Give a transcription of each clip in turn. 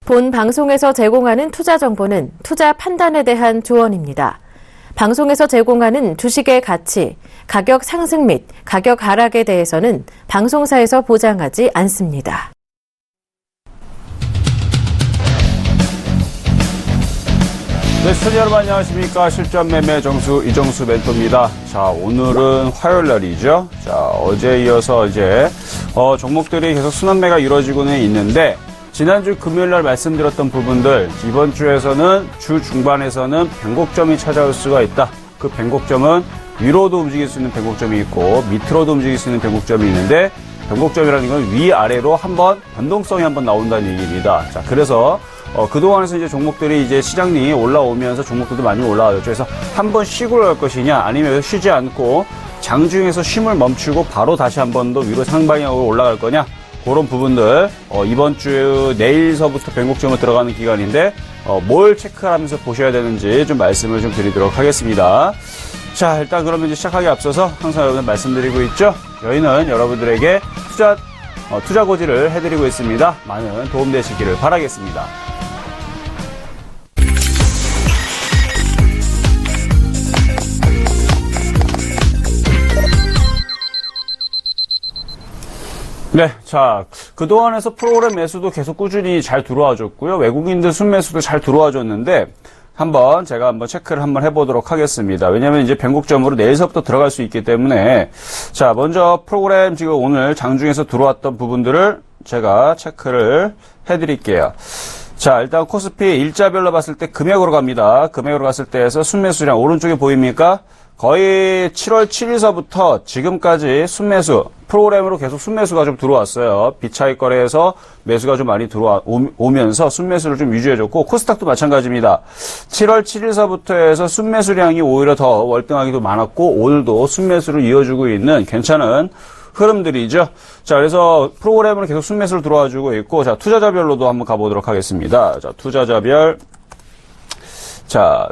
본 방송에서 제공하는 투자 정보는 투자 판단에 대한 조언입니다. 방송에서 제공하는 주식의 가치, 가격 상승 및 가격 하락에 대해서는 방송사에서 보장하지 않습니다. 네, 시청자 여러분 안녕하십니까. 실전 매매 정수 이정수 멘토입니다. 자, 오늘은 화요일 날이죠. 자, 어제에 이어서 이제 종목들이 계속 순환매가 이루어지고는 있는데 지난주 금요일 날 말씀드렸던 부분들 이번 주에서는 주 중반에서는 변곡점이 찾아올 수가 있다. 그 변곡점은 위로도 움직일 수 있는 변곡점이 있고 밑으로도 움직일 수 있는 변곡점이 있는데 변곡점이라는 건 위아래로 한번 변동성이 한번 나온다는 얘기입니다. 자, 그래서 그동안에서 이제 종목들이 이제 시장이 올라오면서 종목들도 많이 올라와요. 그래서 한번 쉬고 갈 것이냐 아니면 쉬지 않고 장중에서 쉼을 멈추고 바로 다시 한 번 더 위로 상방향으로 올라갈 거냐 그런 부분들 이번 주 내일서부터 변곡점으로 들어가는 기간인데 뭘 체크하면서 보셔야 되는지 좀 말씀을 좀 드리도록 하겠습니다. 자, 일단 그러면 이제 시작하기 앞서서 항상 여러분들 말씀드리고 있죠. 저희는 여러분들에게 투자 고지를 해드리고 있습니다. 많은 도움 되시기를 바라겠습니다. 네, 자, 그동안에서 프로그램 매수도 계속 꾸준히 잘 들어와줬고요. 외국인들 순매수도 잘 들어와줬는데, 제가 한번 체크를 한번 해보도록 하겠습니다. 왜냐면 이제 변곡점으로 내일서부터 들어갈 수 있기 때문에, 자, 먼저 프로그램 지금 오늘 장중에서 들어왔던 부분들을 제가 체크를 해드릴게요. 자, 일단 코스피 일자별로 봤을 때 금액으로 갑니다. 금액으로 갔을 때에서 순매수량 오른쪽에 보입니까? 거의 7월 7일서부터 지금까지 순매수, 프로그램으로 계속 순매수가 좀 들어왔어요. 비차익 거래에서 매수가 좀 많이 들어오면서 순매수를 좀 유지해줬고, 코스닥도 마찬가지입니다. 7월 7일서부터 해서 순매수량이 오히려 더 월등하게도 많았고, 오늘도 순매수를 이어주고 있는 괜찮은 흐름들이죠. 자, 그래서 프로그램으로 계속 순매수를 들어와주고 있고, 자, 투자자별로도 한번 가보도록 하겠습니다. 자,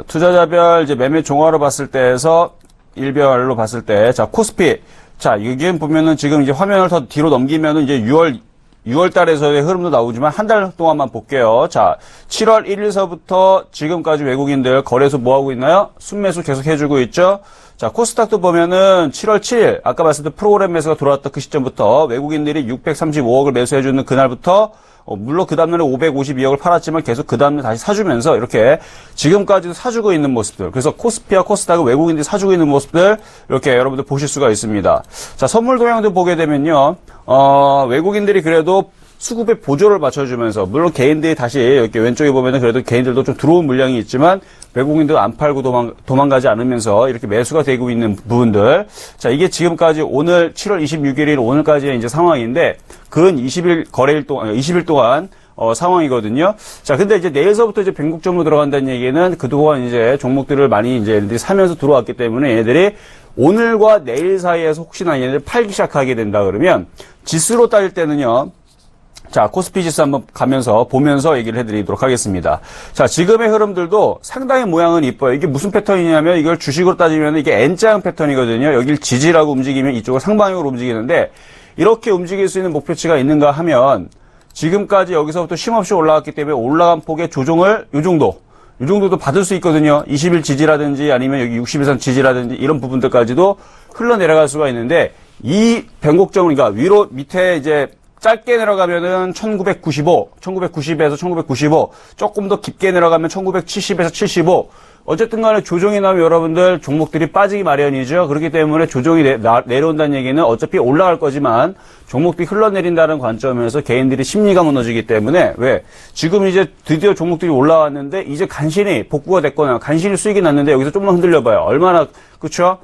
투자자별 이제 매매 종화로 봤을 때에서 일별로 봤을 때, 자, 코스피. 자, 여기 보면은 지금 이제 화면을 더 뒤로 넘기면은 이제 6월 달에서의 흐름도 나오지만 한 달 동안만 볼게요. 자, 7월 1일서부터 지금까지 외국인들 거래소 뭐 하고 있나요? 순매수 계속 해주고 있죠. 자, 코스닥도 보면은 7월 7일, 아까 말씀드린 프로그램 매수가 들어왔던 그 시점부터 외국인들이 635억을 매수해주는 그날부터 물론 그 다음날에 552억을 팔았지만 계속 그 다음날 다시 사주면서 이렇게 지금까지도 사주고 있는 모습들. 그래서 코스피와 코스닥을 외국인들이 사주고 있는 모습들 이렇게 여러분들 보실 수가 있습니다. 자, 선물 동향도 보게 되면요. 외국인들이 그래도 수급에 보조를 맞춰주면서 물론 개인들이 다시 이렇게 왼쪽에 보면은 그래도 개인들도 좀 들어온 물량이 있지만 외국인들 안 팔고 도망가지 않으면서 이렇게 매수가 되고 있는 부분들. 자, 이게 지금까지 오늘 7월 26일인 오늘까지의 이제 상황인데 근 20일 동안 상황이거든요. 자, 근데 이제 내일서부터 이제 변곡점으로 들어간다는 얘기는 그동안 이제 종목들을 많이 이제 얘네들이 사면서 들어왔기 때문에 얘네들이 오늘과 내일 사이에서 혹시나 얘네들 팔기 시작하게 된다 그러면 지수로 따질 때는요. 자, 코스피 지수 한번 보면서 얘기를 해드리도록 하겠습니다. 자, 지금의 흐름들도 상당히 모양은 이뻐요. 이게 무슨 패턴이냐면 이걸 주식으로 따지면 이게 N자형 패턴이거든요. 여길 지지라고 움직이면 이쪽을 상방향으로 움직이는데 이렇게 움직일 수 있는 목표치가 있는가 하면 지금까지 여기서부터 쉼없이 올라왔기 때문에 올라간 폭의 조정을 요 정도도 받을 수 있거든요. 20일 지지라든지 아니면 여기 60일선 지지라든지 이런 부분들까지도 흘러내려갈 수가 있는데 이 변곡점을 그러니까 위로 밑에 이제 짧게 내려가면은 1990에서 1995, 조금 더 깊게 내려가면 1970에서 75. 어쨌든 간에 조정이 나면 여러분들 종목들이 빠지기 마련이죠. 그렇기 때문에 조정이 내려온다는 얘기는 어차피 올라갈 거지만 종목들이 흘러내린다는 관점에서 개인들이 심리가 무너지기 때문에 지금 이제 드디어 종목들이 올라왔는데 이제 간신히 복구가 됐거나 간신히 수익이 났는데 여기서 좀만 흔들려봐요. 얼마나, 그쵸?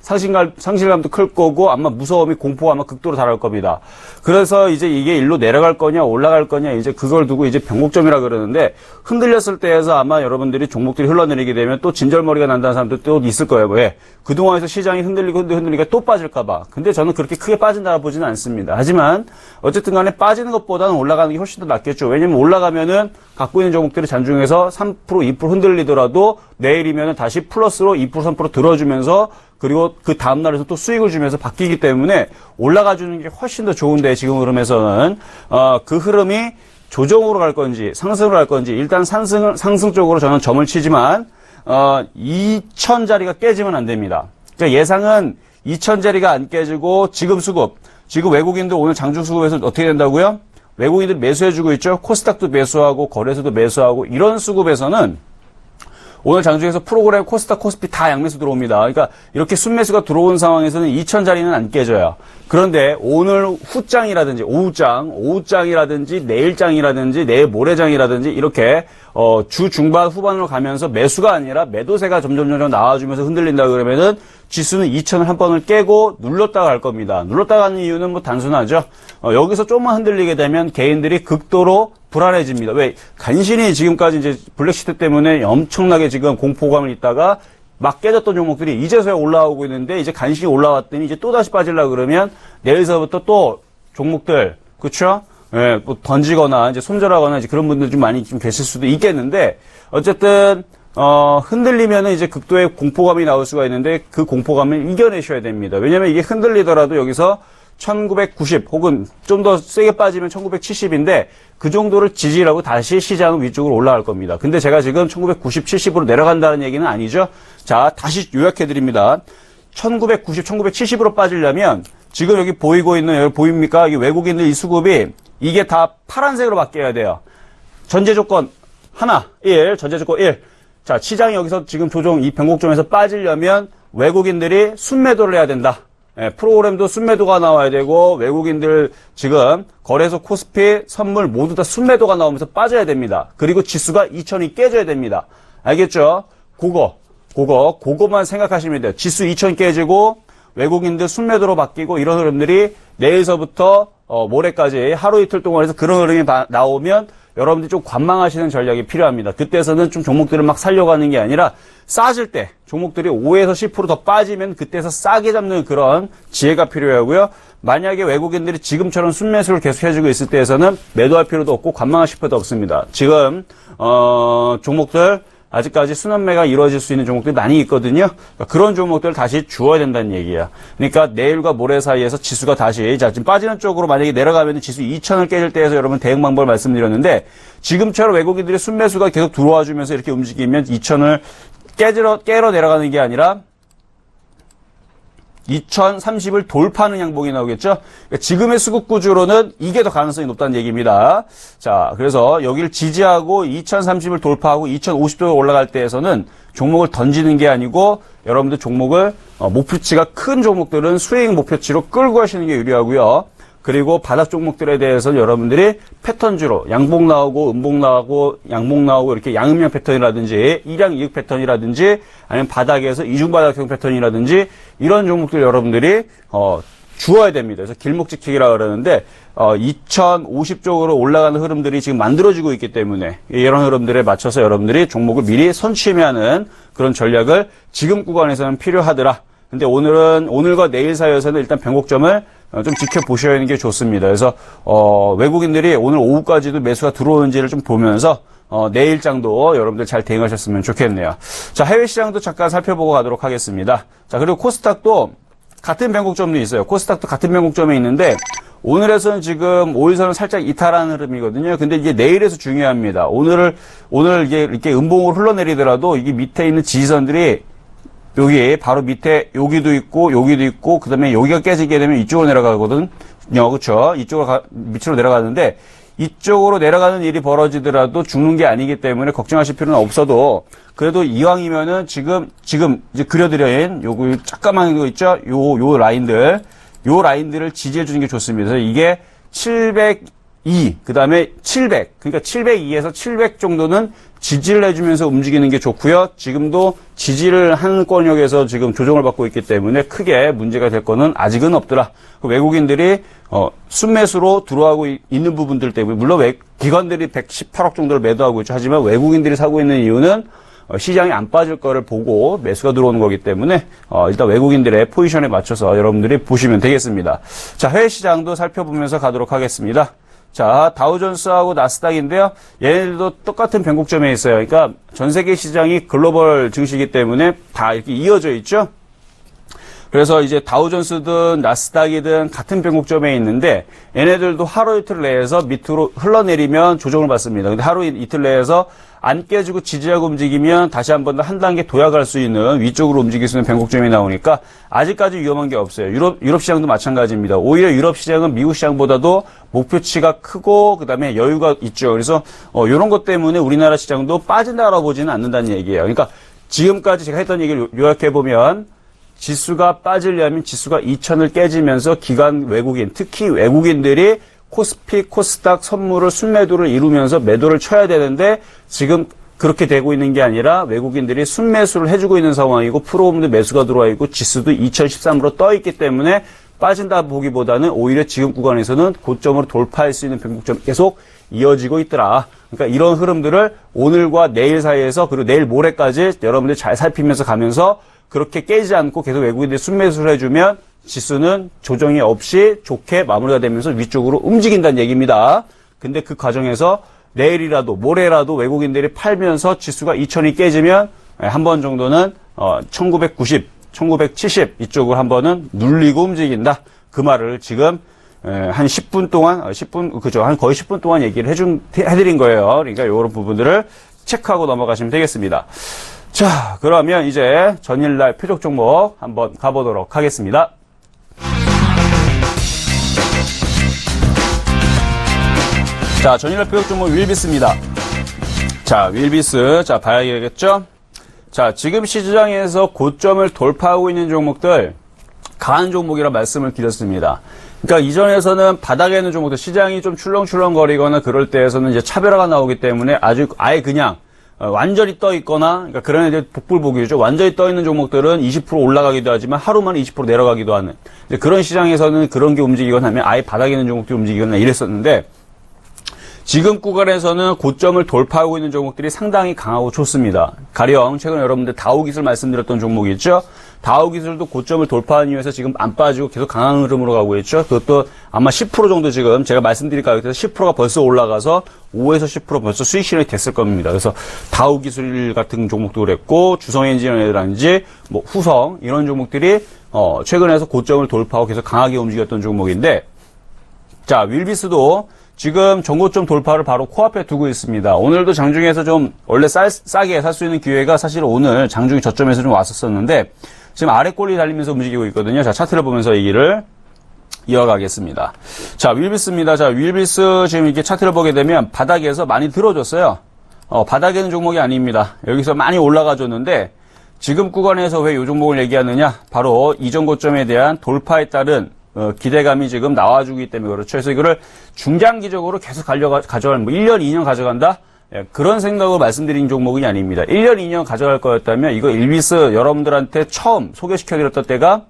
상실감도 클 거고 아마 무서움이 공포가 아마 극도로 달할 겁니다. 그래서 이제 이게 일로 내려갈 거냐 올라갈 거냐 이제 그걸 두고 이제 변곡점이라 그러는데 흔들렸을 때에서 아마 여러분들이 종목들이 흘러내리게 되면 또 진절머리가 난다는 사람도 또 있을 거예요. 왜? 그동안에서 시장이 흔들리니까 또 빠질까 봐. 근데 저는 그렇게 크게 빠진다고 보지는 않습니다. 하지만 어쨌든 간에 빠지는 것보다는 올라가는 게 훨씬 더 낫겠죠. 왜냐면 올라가면은 갖고 있는 종목들이 잔중에서 3%, 2% 흔들리더라도 내일이면은 다시 플러스로 2%, 3% 들어주면서 그리고 그 다음날에서 또 수익을 주면서 바뀌기 때문에 올라가주는 게 훨씬 더 좋은데 지금 흐름에서는 그 흐름이 조정으로 갈 건지 상승으로 갈 건지 일단 상승 쪽으로 저는 점을 치지만 2000자리가 깨지면 안 됩니다. 그러니까 예상은 2000자리가 안 깨지고 지금 외국인들 오늘 장중 수급에서 어떻게 된다고요? 외국인들 매수해주고 있죠. 코스닥도 매수하고 거래소도 매수하고 이런 수급에서는 오늘 장중에서 프로그램 코스닥 코스피 다 양매수 들어옵니다. 그러니까 이렇게 순매수가 들어온 상황에서는 2000자리는 안 깨져요. 그런데 오늘 후장이라든지 오후장이라든지 내일장이라든지 내일 모레장이라든지 이렇게 주 중반 후반으로 가면서 매수가 아니라 매도세가 점점 나와주면서 흔들린다 그러면은 지수는 2000을 한 번을 깨고 눌렀다가 갈 겁니다. 눌렀다가 가는 이유는 뭐 단순하죠. 여기서 조금만 흔들리게 되면 개인들이 극도로 불안해집니다. 왜? 간신히 지금까지 이제 블랙시트 때문에 엄청나게 지금 공포감을 있다가 막 깨졌던 종목들이 이제서야 올라오고 있는데 이제 간신히 올라왔더니 이제 또 다시 빠지려고 그러면 내일서부터 또 종목들, 그쵸? 예, 뭐 던지거나 이제 손절하거나 이제 그런 분들 좀 많이 좀 계실 수도 있겠는데 어쨌든 흔들리면은 이제 극도의 공포감이 나올 수가 있는데 그 공포감을 이겨내셔야 됩니다. 왜냐면 이게 흔들리더라도 여기서 1990 혹은 좀 더 세게 빠지면 1970인데 그 정도를 지지라고 다시 시장은 위쪽으로 올라갈 겁니다. 근데 제가 지금 1990, 70으로 내려간다는 얘기는 아니죠. 자, 다시 요약해 드립니다. 1990, 1970으로 빠지려면 지금 여기 보이고 있는 여기 보입니까? 이 외국인들 이 수급이 이게 다 파란색으로 바뀌어야 돼요. 전제 조건 하나, 1, 전제 조건 1. 자, 시장이 여기서 지금 조정 이 변곡점에서 빠지려면 외국인들이 순매도를 해야 된다. 예, 프로그램도 순매도가 나와야 되고 외국인들 지금 거래소 코스피 선물 모두 다 순매도가 나오면서 빠져야 됩니다. 그리고 지수가 2000이 깨져야 됩니다. 알겠죠? 그거만 생각하시면 돼요. 지수 2000 깨지고 외국인들 순매도로 바뀌고 이런 흐름들이 내일서부터 모레까지 하루 이틀 동안 해서 그런 흐름이 나오면 여러분들이 좀 관망하시는 전략이 필요합니다. 그때서는 좀 종목들을 막 살려가는 게 아니라 싸질 때 종목들이 5에서 10% 더 빠지면 그때서 싸게 잡는 그런 지혜가 필요하고요. 만약에 외국인들이 지금처럼 순매수를 계속 해주고 있을 때에서는 매도할 필요도 없고 관망하실 필요도 없습니다. 지금 종목들 아직까지 순환매가 이루어질 수 있는 종목들이 많이 있거든요. 그러니까 그런 종목들을 다시 주어야 된다는 얘기야. 그러니까 내일과 모레 사이에서 지수가 다시 지금 빠지는 쪽으로 만약에 내려가면 지수 2000을 깨질 때에서 여러분 대응 방법을 말씀드렸는데 지금처럼 외국인들의 순매수가 계속 들어와 주면서 이렇게 움직이면 2000을 깨러 내려가는 게 아니라 2030을 돌파하는 양봉이 나오겠죠? 그러니까 지금의 수급 구조로는 이게 더 가능성이 높다는 얘기입니다. 자, 그래서 여기를 지지하고 2030을 돌파하고 2050도로 올라갈 때에서는 종목을 던지는 게 아니고 여러분들 종목을 목표치가 큰 종목들은 수익 목표치로 끌고 가시는 게 유리하고요. 그리고 바닥 종목들에 대해서는 여러분들이 패턴주로 양봉 나오고 음봉 나오고 양봉 나오고 이렇게 양음량 패턴이라든지 일양 이익 패턴이라든지 아니면 바닥에서 이중바닥형 패턴이라든지 이런 종목들 여러분들이 주어야 됩니다. 그래서 길목지키기라 그러는데 2050 쪽으로 올라가는 흐름들이 지금 만들어지고 있기 때문에 이런 흐름들에 맞춰서 여러분들이 종목을 미리 선취하는 그런 전략을 지금 구간에서는 필요하더라. 근데 오늘과 내일 사이에서는 일단 변곡점을 좀 지켜보셔야 하는 게 좋습니다. 그래서 외국인들이 오늘 오후까지도 매수가 들어오는지를 좀 보면서 내일장도 여러분들 잘 대응하셨으면 좋겠네요. 자, 해외 시장도 잠깐 살펴보고 가도록 하겠습니다. 자, 그리고 코스닥도 같은 변곡점도 있어요. 코스닥도 같은 변곡점에 있는데 오늘에서는 지금 5일선은 살짝 이탈하는 흐름이거든요. 근데 이게 내일에서 중요합니다. 오늘 이게 이렇게 음봉으로 흘러내리더라도 이게 밑에 있는 지지선들이 여기 바로 밑에 여기도 있고 그다음에 여기가 깨지게 되면 이쪽으로 내려가거든요. 그렇죠? 이쪽으로 밑으로 내려가는데 이쪽으로 내려가는 일이 벌어지더라도 죽는 게 아니기 때문에 걱정하실 필요는 없어도 그래도 이왕이면은 지금 이제 그려드린 요거 잠깐만 거 있죠? 요 라인들을 지지해 주는 게 좋습니다. 그래서 이게 702, 그 다음에 700, 그러니까 702에서 700 정도는 지지를 해주면서 움직이는 게 좋고요. 지금도 지지를 하는 권역에서 지금 조정을 받고 있기 때문에 크게 문제가 될 거는 아직은 없더라. 외국인들이 순매수로 들어가고 있는 부분들 때문에 물론 기관들이 118억 정도를 매도하고 있죠. 하지만 외국인들이 사고 있는 이유는 시장이 안 빠질 거를 보고 매수가 들어오는 거기 때문에 일단 외국인들의 포지션에 맞춰서 여러분들이 보시면 되겠습니다. 자, 해외 시장도 살펴보면서 가도록 하겠습니다. 자, 다우존스하고 나스닥인데요. 얘네들도 똑같은 변곡점에 있어요. 그러니까 전 세계 시장이 글로벌 증시이기 때문에 다 이렇게 이어져 있죠. 그래서 이제 다우존스든 나스닥이든 같은 변곡점에 있는데 얘네들도 하루 이틀 내에서 밑으로 흘러내리면 조정을 받습니다. 근데 하루 이틀 내에서 안 깨지고 지지하고 움직이면 다시 한 번 더 한 단계 도약할 수 있는 위쪽으로 움직일 수 있는 변곡점이 나오니까 아직까지 위험한 게 없어요. 유럽 시장도 마찬가지입니다. 오히려 유럽 시장은 미국 시장보다도 목표치가 크고 그다음에 여유가 있죠. 그래서 이런 것 때문에 우리나라 시장도 빠진다라고 보지는 않는다는 얘기예요. 그러니까 지금까지 제가 했던 얘기를 요약해 보면 지수가 빠지려면 지수가 2000을 깨지면서 기관 외국인, 특히 외국인들이 코스피, 코스닥 선물을 순매도를 이루면서 매도를 쳐야 되는데 지금 그렇게 되고 있는 게 아니라 외국인들이 순매수를 해주고 있는 상황이고 프로홈도 매수가 들어와 있고 지수도 2013으로 떠 있기 때문에 빠진다 보기보다는 오히려 지금 구간에서는 고점으로 돌파할 수 있는 변곡점이 계속 이어지고 있더라. 그러니까 이런 흐름들을 오늘과 내일 사이에서 그리고 내일 모레까지 여러분들 잘 살피면서 가면서 그렇게 깨지 않고 계속 외국인들이 순매수를 해주면 지수는 조정이 없이 좋게 마무리가 되면서 위쪽으로 움직인다는 얘기입니다. 근데 그 과정에서 내일이라도 모레라도 외국인들이 팔면서 지수가 2000이 깨지면 한 번 정도는 1990, 1970 이쪽을 한 번은 눌리고 움직인다. 그 말을 지금 한 10분 동안, 그죠? 한 거의 10분 동안 얘기를 해드린 거예요. 그러니까 이런 부분들을 체크하고 넘어가시면 되겠습니다. 자, 그러면 이제 전일날 표적 종목 한번 가보도록 하겠습니다. 자, 전일날 표적 종목 윌비스입니다. 자, 윌비스. 자, 봐야겠죠? 자, 지금 시장에서 고점을 돌파하고 있는 종목들, 강한 종목이라 말씀을 드렸습니다. 그러니까 이전에서는 바닥에 있는 종목들, 시장이 좀 출렁출렁거리거나 그럴 때에서는 이제 차별화가 나오기 때문에 아예 그냥 완전히 떠 있거나, 그러니까 그런 애들 복불복이죠. 완전히 떠 있는 종목들은 20% 올라가기도 하지만 하루 만에 20% 내려가기도 하는. 그런 시장에서는 그런 게 움직이거나 하면 아예 바닥에 있는 종목들이 움직이거나 이랬었는데, 지금 구간에서는 고점을 돌파하고 있는 종목들이 상당히 강하고 좋습니다. 가령 최근에 여러분들 다우기술 말씀드렸던 종목이 있죠. 다우기술도 고점을 돌파한 이유에서 지금 안 빠지고 계속 강한 흐름으로 가고 있죠. 그것도 아마 10% 정도 지금 제가 말씀드릴 가격에서 10%가 벌써 올라가서 5에서 10% 벌써 수익 실현이 됐을 겁니다. 그래서 다우기술 같은 종목도 그랬고 주성엔지니어라든지 뭐 후성 이런 종목들이 최근에서 고점을 돌파하고 계속 강하게 움직였던 종목인데, 자, 윌비스도 지금 전고점 돌파를 바로 코앞에 두고 있습니다. 오늘도 장중에서 좀 원래 싸게 살 수 있는 기회가 사실 오늘 장중에 저점에서 좀 왔었었는데 지금 아래 꼴이 달리면서 움직이고 있거든요. 자, 차트를 보면서 얘기를 이어가겠습니다. 자, 윌비스입니다. 자, 윌비스 지금 이렇게 차트를 보게 되면 바닥에서 많이 들어줬어요. 바닥에 있는 종목이 아닙니다. 여기서 많이 올라가 줬는데 지금 구간에서 왜 이 종목을 얘기하느냐? 바로 이전 고점에 대한 돌파에 따른 기대감이 지금 나와주기 때문에 그렇죠. 그래서 이거를 중장기적으로 계속 가져갈, 1년, 2년 가져간다? 예, 그런 생각을 말씀드린 종목이 아닙니다. 1년, 2년 가져갈 거였다면 이거 윌비스 여러분들한테 처음 소개시켜드렸던 때가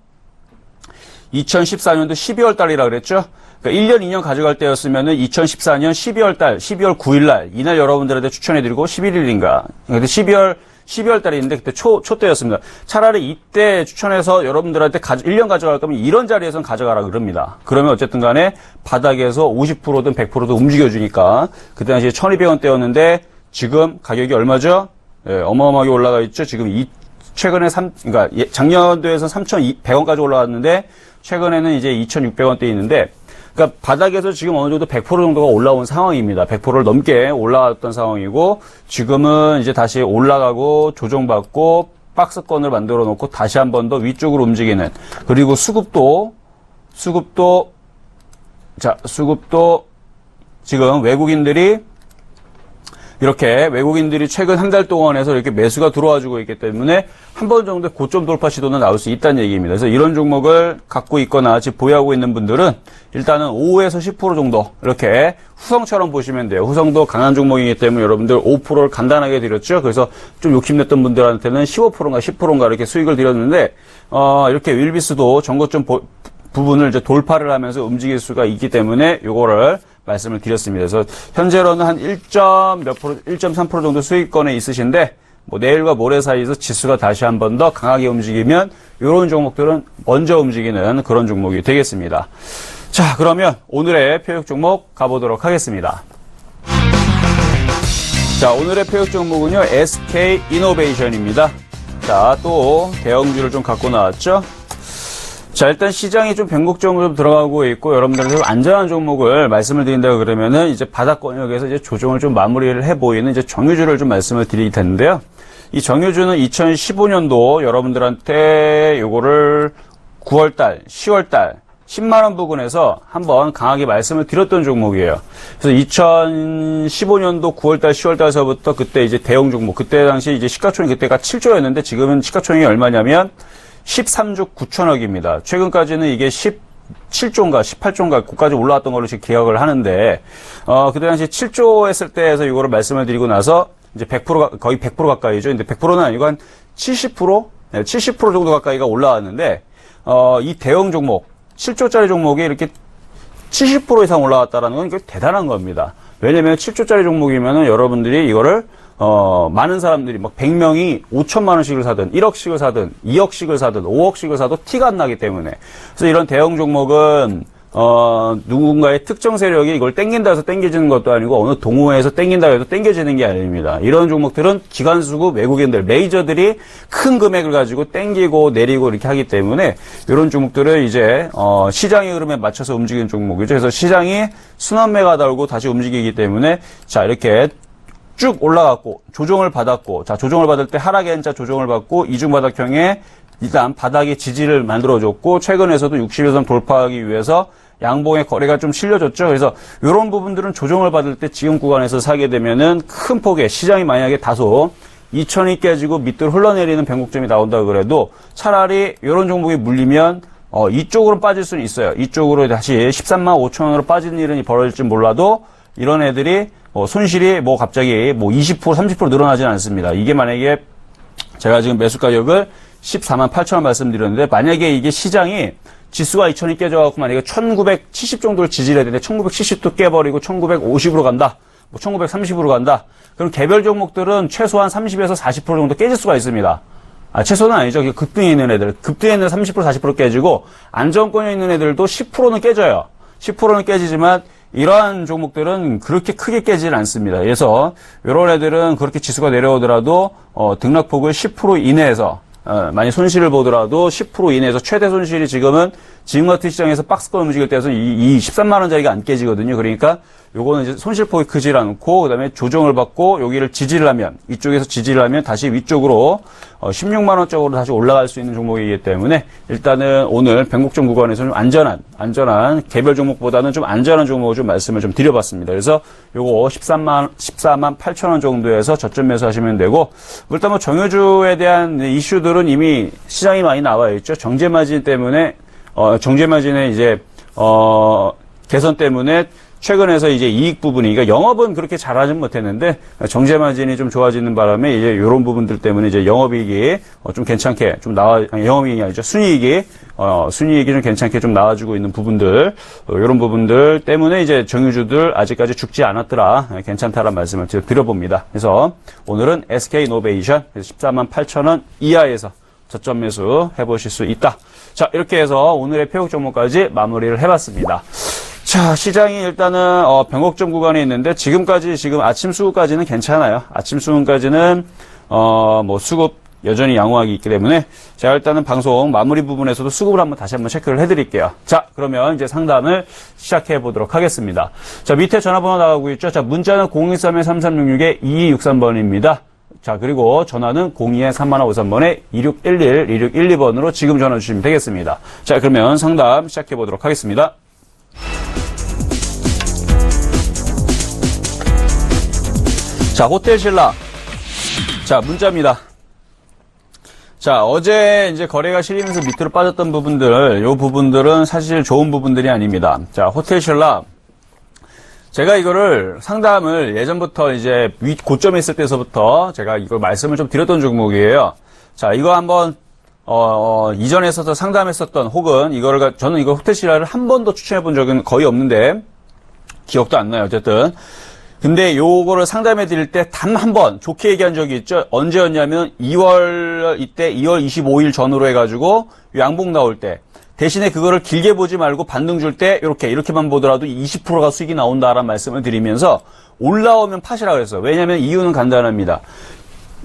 2014년도 12월 달이라 그랬죠. 그러니까 1년, 2년 가져갈 때였으면은 2014년 12월 달, 12월 9일 날, 이날 여러분들한테 추천해드리고 11일인가. 근데 12월 달에 있는데 그때 초 때였습니다. 차라리 이때 추천해서 여러분들한테 1년 가져갈 거면 이런 자리에선 가져가라 그럽니다. 그러면 어쨌든 간에 바닥에서 50%든 100%든 움직여주니까 그때 당시에 1200원대였는데 지금 가격이 얼마죠? 예, 어마어마하게 올라가 있죠. 지금 최근에 그러니까 작년도에서 3,100원까지 올라왔는데 최근에는 이제 2,600원대 있는데 그러니까 바닥에서 지금 어느 정도 100% 정도가 올라온 상황입니다. 100%를 넘게 올라왔던 상황이고 지금은 이제 다시 올라가고 조정받고 박스권을 만들어 놓고 다시 한 번 더 위쪽으로 움직이는, 그리고 수급도 지금 외국인들이 최근 한 달 동안에서 이렇게 매수가 들어와주고 있기 때문에 한 번 정도 고점 돌파 시도는 나올 수 있다는 얘기입니다. 그래서 이런 종목을 갖고 있거나 지금 보유하고 있는 분들은 일단은 5에서 10% 정도 이렇게 후성처럼 보시면 돼요. 후성도 강한 종목이기 때문에 여러분들 5%를 간단하게 드렸죠. 그래서 좀 욕심냈던 분들한테는 15%인가 10%인가 이렇게 수익을 드렸는데 이렇게 윌비스도 전고점 부분을 이제 돌파를 하면서 움직일 수가 있기 때문에 요거를 말씀을 드렸습니다. 그래서 현재로는 한 1.3% 정도 수익권에 있으신데 뭐 내일과 모레 사이에서 지수가 다시 한 번 더 강하게 움직이면 이런 종목들은 먼저 움직이는 그런 종목이 되겠습니다. 자, 그러면 오늘의 표적 종목 가보도록 하겠습니다. 자, 오늘의 표적 종목은요, SK 이노베이션입니다. 자, 또 대형주를 좀 갖고 나왔죠. 자, 일단 시장이 좀 변곡점으로 좀 들어가고 있고, 여러분들한테 좀 안전한 종목을 말씀을 드린다고 그러면은, 이제 바닥권역에서 이제 조정을 좀 마무리를 해 보이는 이제 정유주를 좀 말씀을 드리게 되는데요. 이 정유주는 2015년도 여러분들한테 요거를 9월달, 10월달, 10만원 부근에서 한번 강하게 말씀을 드렸던 종목이에요. 그래서 2015년도 9월달, 10월달서부터 그때 이제 대형 종목, 그때 당시 이제 시가총액 그때가 7조였는데 지금은 시가총액이 얼마냐면 13조 9천억입니다. 최근까지는 이게 17조인가 18조인가 그까지 올라왔던 걸로 지금 기억을 하는데, 그때 당시 7조 했을 때에서 이거를 말씀을 드리고 나서 이제 100%, 거의 100% 가까이죠. 근데 100%는 아니고 한 70%? 네, 70% 정도 가까이가 올라왔는데, 이 대형 종목, 7조짜리 종목이 이렇게 70% 이상 올라왔다라는 건 이게 대단한 겁니다. 왜냐면 7조짜리 종목이면은 여러분들이 이거를 많은 사람들이 막 100명이 5천만 원씩을 사든 1억씩을 사든 2억씩을 사든 5억씩을 사도 티가 안 나기 때문에. 그래서 이런 대형 종목은 누군가의 특정 세력이 이걸 땡긴다 해서 땡겨지는 것도 아니고 어느 동호회에서 땡긴다 해도 땡겨지는 게 아닙니다. 이런 종목들은 기관수급 외국인들, 메이저들이 큰 금액을 가지고 땡기고 내리고 이렇게 하기 때문에 이런 종목들을 이제 시장의 흐름에 맞춰서 움직이는 종목이죠. 그래서 시장이 순환매가 달고 다시 움직이기 때문에 자 이렇게 쭉 올라갔고 조정을 받았고 자 조정을 받을 때 하락의 N자 조정을 받고 이중바닥형에 일단 바닥에 지지를 만들어줬고 최근에서도 60일선 돌파하기 위해서 양봉의 거래가 좀 실려졌죠. 그래서 이런 부분들은 조정을 받을 때 지금 구간에서 사게 되면은 큰 폭의 시장이 만약에 다소 2천이 깨지고 밑으로 흘러내리는 변곡점이 나온다 그래도 차라리 이런 종목이 물리면 이쪽으로 빠질 수는 있어요. 이쪽으로 다시 13만 5천 원으로 빠지는 일은 벌어질지 몰라도 이런 애들이 손실이 갑자기 20% 30% 늘어나지는 않습니다. 이게 만약에 제가 지금 매수 가격을 14만 8천 원 말씀드렸는데 만약에 이게 시장이 지수가 2000이 깨져갖고 만약에 1970 정도를 지지를 해야 되는데 1970도 깨버리고 1950으로 간다. 1930으로 간다. 그럼 개별 종목들은 최소한 30에서 40% 정도 깨질 수가 있습니다. 최소는 아니죠. 급등에 있는 애들. 급등에 있는 30% 40% 깨지고 안정권에 있는 애들도 10%는 깨져요. 10%는 깨지지만 이러한 종목들은 그렇게 크게 깨지는 않습니다. 그래서 이런 애들은 그렇게 지수가 내려오더라도 등락폭을 10% 이내에서 많이 손실을 보더라도 10% 이내에서 최대 손실이 지금 같은 시장에서 박스권 움직일 때에서 이 13만 원짜리가 안 깨지거든요. 그러니까 요거는 이제 손실폭이 크지 않고 그다음에 조정을 받고 여기를 지지를 하면 이쪽에서 지지를 하면 다시 위쪽으로 16만 원 쪽으로 다시 올라갈 수 있는 종목이기 때문에 일단은 오늘 변곡점 구간에서 좀 안전한 개별 종목보다는 좀 안전한 종목을 좀 말씀을 좀 드려봤습니다. 그래14만 8천 원 정도에서 저점 매수하시면 되고 일단 정유주에 대한 이슈들은 이미 시장이 많이 나와 있죠. 정제마진 때문에 정제마진의 이제 개선 때문에 최근에서 이제 이익 부분이, 그러니까 영업은 그렇게 잘하진 못했는데, 정제마진이 좀 좋아지는 바람에 이제 이런 부분들 때문에 이제 영업이익이 좀 괜찮게 좀 영업이익이 아니죠. 순이익이 좀 괜찮게 좀 나와주고 있는 부분들, 이런 부분들 때문에 이제 정유주들 아직까지 죽지 않았더라. 괜찮다라는 말씀을 드려봅니다. 그래서 오늘은 SK이노베이션 14만 8천 원 이하에서 저점 매수 해보실 수 있다. 자, 이렇게 해서 오늘의 폐국 종목까지 마무리를 해봤습니다. 자, 시장이 일단은 변곡점 구간에 있는데 지금 아침 수급까지는 괜찮아요. 아침 수급까지는 수급 여전히 양호하게 있기 때문에 자, 일단은 방송 마무리 부분에서도 수급을 다시 한번 체크를 해드릴게요. 자, 그러면 이제 상담을 시작해 보도록 하겠습니다. 자, 밑에 전화번호 나가고 있죠. 자, 문자는 013-3366-2263번입니다. 자, 그리고 전화는 02-3153번에 2611-2612번으로 지금 전화 주시면 되겠습니다. 자, 그러면 상담 시작해 보도록 하겠습니다. 자, 호텔신라. 자, 문자입니다. 자, 어제 이제 거래가 실리면서 밑으로 빠졌던 부분들, 요 부분들은 사실 좋은 부분들이 아닙니다. 자, 호텔신라. 제가 이거를 상담을 예전부터 이제 고점에 있을 때서부터 제가 이걸 말씀을 좀 드렸던 종목이에요. 자, 이거 한번, 이전에 있어서 상담했었던 혹은 저는 이거 호텔신라를 한 번도 추천해 본 적은 거의 없는데, 기억도 안 나요. 어쨌든. 근데 요거를 상담해 드릴 때 단 한 번 좋게 얘기한 적이 있죠. 언제였냐면 2월 25일 전후로 해가지고 양봉 나올 때 대신에 그거를 길게 보지 말고 반등 줄 때 이렇게만 보더라도 20%가 수익이 나온다라는 말씀을 드리면서 올라오면 파시라 그랬어요. 왜냐면 이유는 간단합니다.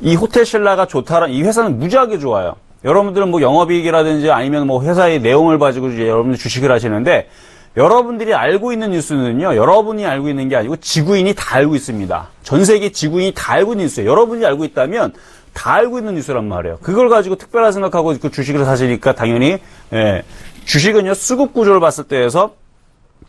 이 호텔신라가 좋다란 이 회사는 무지하게 좋아요. 여러분들은 뭐 영업이익이라든지 아니면 뭐 회사의 내용을 가지고 이제 여러분들 주식을 하시는데 여러분들이 알고 있는 뉴스는요, 여러분이 알고 있는 게 아니고 지구인이 다 알고 있습니다. 전 세계 지구인이 다 알고 있는 뉴스예요. 여러분이 알고 있다면 다 알고 있는 뉴스란 말이에요. 그걸 가지고 특별하다 생각하고 그 주식을 사시니까 당연히, 주식은요, 수급 구조를 봤을 때에서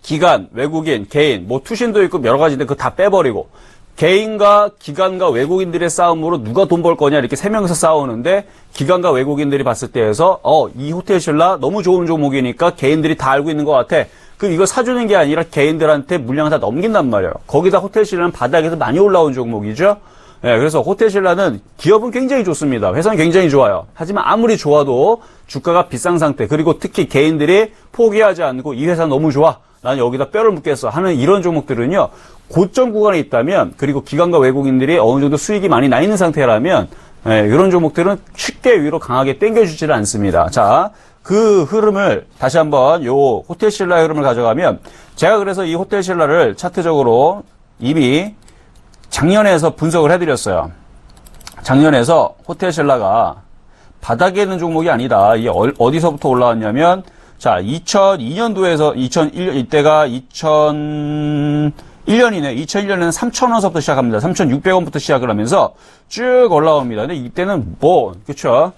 기관, 외국인, 개인, 뭐 투신도 있고 여러 가지인데 그거 다 빼버리고 개인과 기관과 외국인들의 싸움으로 누가 돈 벌 거냐 이렇게 세 명이서 싸우는데 기관과 외국인들이 봤을 때에서 이 호텔신라 너무 좋은 종목이니까 개인들이 다 알고 있는 것 같아. 그럼 이거 사주는 게 아니라 개인들한테 물량을 다 넘긴단 말이에요. 거기다 호텔신라는 바닥에서 많이 올라온 종목이죠. 그래서 호텔신라는 기업은 굉장히 좋습니다. 회사는 굉장히 좋아요. 하지만 아무리 좋아도 주가가 비싼 상태, 그리고 특히 개인들이 포기하지 않고 이 회사 너무 좋아, 나는 여기다 뼈를 묻겠어 하는 이런 종목들은요, 고점 구간에 있다면, 그리고 기관과 외국인들이 어느 정도 수익이 많이 나 있는 상태라면, 이런 종목들은 쉽게 위로 강하게 당겨주지를 않습니다. 자, 그 흐름을 다시 한번 요 호텔신라의 흐름을 가져가면, 제가 그래서 이 호텔신라를 차트적으로 이미 작년에서 분석을 해드렸어요. 작년에서 호텔신라가 바닥에 있는 종목이 아니다. 이게 어디서부터 올라왔냐면, 자, 2002년도에서 2001년, 이때가 2001년이네. 2001년에는 3,000원서부터 시작합니다. 3,600원부터 시작을 하면서 쭉 올라옵니다. 근데 이때는 그쵸.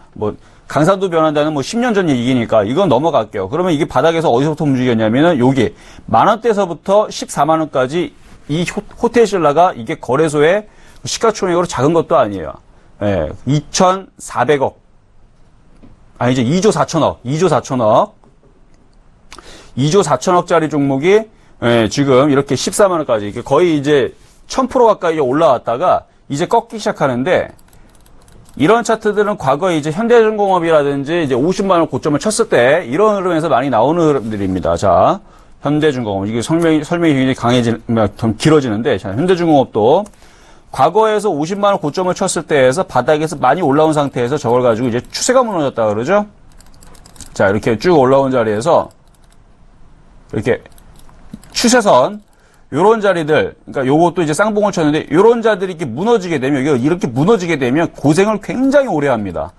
강산도 변한다는 10년 전 얘기니까 이건 넘어갈게요. 그러면 이게 바닥에서 어디서부터 움직였냐면은 여기 만원대서부터 14만원까지 이 호텔신라가 이게 거래소의 시가총액으로 작은 것도 아니에요. 2,400억. 이제 2조 4천억. 2조 4천억짜리 종목이 지금 이렇게 14만원까지 거의 이제 1000% 가까이 올라왔다가 이제 꺾기 시작하는데, 이런 차트들은 과거에 이제 현대중공업이라든지 이제 50만원 고점을 쳤을 때 이런 흐름에서 많이 나오는 흐름들입니다. 자, 현대중공업. 이게 설명이 굉장히 좀 길어지는데, 자, 현대중공업도 과거에서 50만원 고점을 쳤을 때에서 바닥에서 많이 올라온 상태에서 저걸 가지고 이제 추세가 무너졌다 그러죠? 자, 이렇게 쭉 올라온 자리에서 이렇게 추세선, 요런 자리들, 그러니까 요것도 이제 쌍봉을 쳤는데, 요런 자들이 이렇게 무너지게 되면, 이렇게 무너지게 되면 고생을 굉장히 오래 합니다.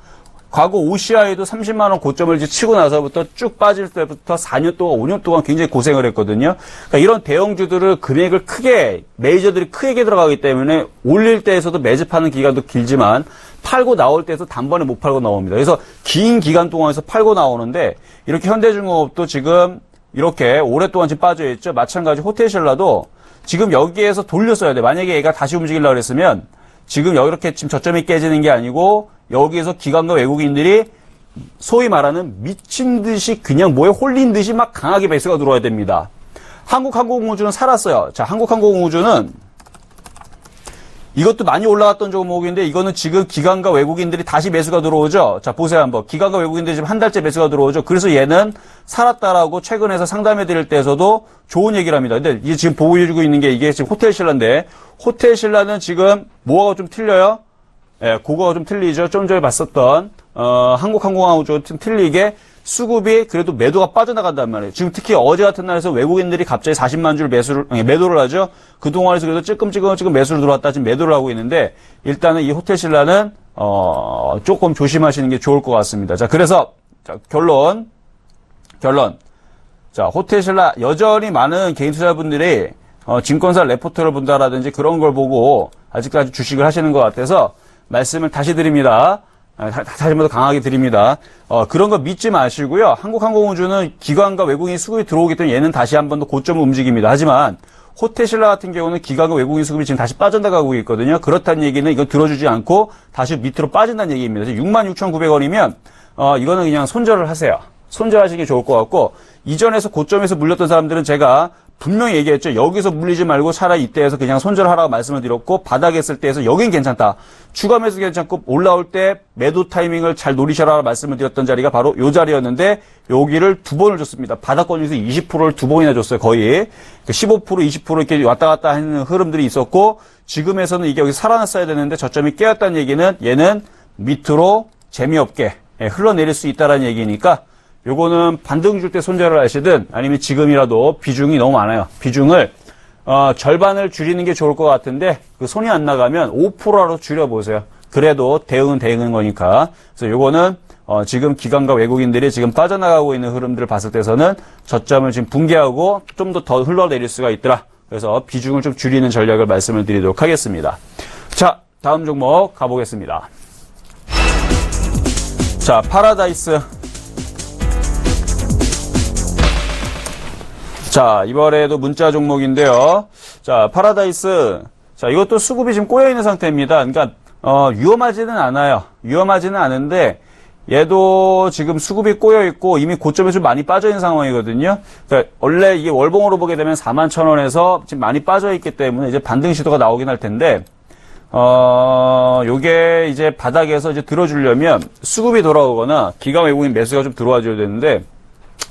과거 OCI도 30만원 고점을 이제 치고 나서부터 쭉 빠질 때부터 4년 동안, 5년 동안 굉장히 고생을 했거든요. 그러니까 이런 대형주들을 금액을 크게, 메이저들이 크게 들어가기 때문에 올릴 때에서도 매집하는 기간도 길지만, 팔고 나올 때에서 단번에 못 팔고 나옵니다. 그래서 긴 기간 동안에서 팔고 나오는데, 이렇게 현대중공업도 지금 이렇게 오랫동안 지금 빠져있죠. 마찬가지 호텔신라도 지금 여기에서 돌렸어야 돼. 만약에 얘가 다시 움직이려고 그랬으면 지금 이렇게 지금 저점이 깨지는 게 아니고 여기에서 기관과 외국인들이 소위 말하는 미친 듯이 그냥 뭐에 홀린 듯이 막 강하게 매수가 들어와야 됩니다. 한국항공우주는 살았어요. 자, 한국항공우주는 이것도 많이 올라갔던 종목인데 이거는 지금 기관과 외국인들이 다시 매수가 들어오죠. 자, 보세요 한번. 기관과 외국인들이 지금 한 달째 매수가 들어오죠. 그래서 얘는 살았다라고 최근에서 상담해 드릴 때에서도 좋은 얘기를 합니다. 근데 이게 지금 보여주고 있는 게 이게 지금 호텔신라인데, 호텔신라는 지금 뭐가 좀 틀려요? 그거가 좀 틀리죠. 좀 전에 봤었던 한국항공우주 좀 틀리게 수급이 그래도 매도가 빠져나간단 말이에요. 지금 특히 어제 같은 날에서 외국인들이 갑자기 40만 줄 매도를 하죠. 그동안에서 그래도 찔끔찔끔 매수를 들어왔다 지금 매도를 하고 있는데, 일단은 이 호텔신라는 조금 조심하시는 게 좋을 것 같습니다. 자, 그래서 자, 결론. 자, 호텔신라 여전히 많은 개인 투자분들이 증권사 레포트를 본다라든지 그런 걸 보고 아직까지 주식을 하시는 것 같아서 말씀을 다시 드립니다. 다시 한 번 더 강하게 드립니다. 그런 거 믿지 마시고요. 한국항공우주는 기관과 외국인 수급이 들어오기 때문에 얘는 다시 한 번 더 고점을 움직입니다. 하지만 호텔신라 같은 경우는 기관과 외국인 수급이 지금 다시 빠져나가고 있거든요. 그렇다는 얘기는 이거 들어주지 않고 다시 밑으로 빠진다는 얘기입니다. 66,900원이면 이거는 그냥 손절을 하세요. 손절하시는 게 좋을 것 같고, 이전에서 고점에서 물렸던 사람들은 제가 분명히 얘기했죠. 여기서 물리지 말고 차라리 이때에서 그냥 손절하라고 말씀을 드렸고, 바닥에 있을 때에서 여긴 괜찮다. 추가 매수 괜찮고 올라올 때 매도 타이밍을 잘 노리셔라 말씀을 드렸던 자리가 바로 요 자리였는데, 여기를 두 번을 줬습니다. 바닥권에서 20%를 두 번이나 줬어요. 거의 15% 20% 이렇게 왔다 갔다 하는 흐름들이 있었고, 지금에서는 이게 여기 살아났어야 되는데 저점이 깨었다는 얘기는 얘는 밑으로 재미없게 흘러내릴 수 있다는 얘기니까, 요거는 반등 줄 때 손절을 하시든 아니면 지금이라도 비중이 너무 많아요. 비중을 절반을 줄이는 게 좋을 것 같은데 그 손이 안 나가면 5%로 줄여보세요. 그래도 대응은 거니까. 그래서 요거는 지금 기관과 외국인들이 지금 빠져나가고 있는 흐름들을 봤을 때서는 저점을 지금 붕괴하고 좀 더 흘러내릴 수가 있더라. 그래서 비중을 좀 줄이는 전략을 말씀을 드리도록 하겠습니다. 자, 다음 종목 가보겠습니다. 자, 파라다이스. 자, 이번에도 문자 종목인데요. 자, 파라다이스. 자, 이것도 수급이 지금 꼬여있는 상태입니다. 그러니까, 위험하지는 않아요. 위험하지는 않은데, 얘도 지금 수급이 꼬여있고, 이미 고점에 좀 많이 빠져있는 상황이거든요. 그러니까, 원래 이게 월봉으로 보게 되면 41,000원에서 지금 많이 빠져있기 때문에 이제 반등 시도가 나오긴 할 텐데, 요게 이제 바닥에서 이제 들어주려면 수급이 돌아오거나 기관 외국인 매수가 좀 들어와줘야 되는데,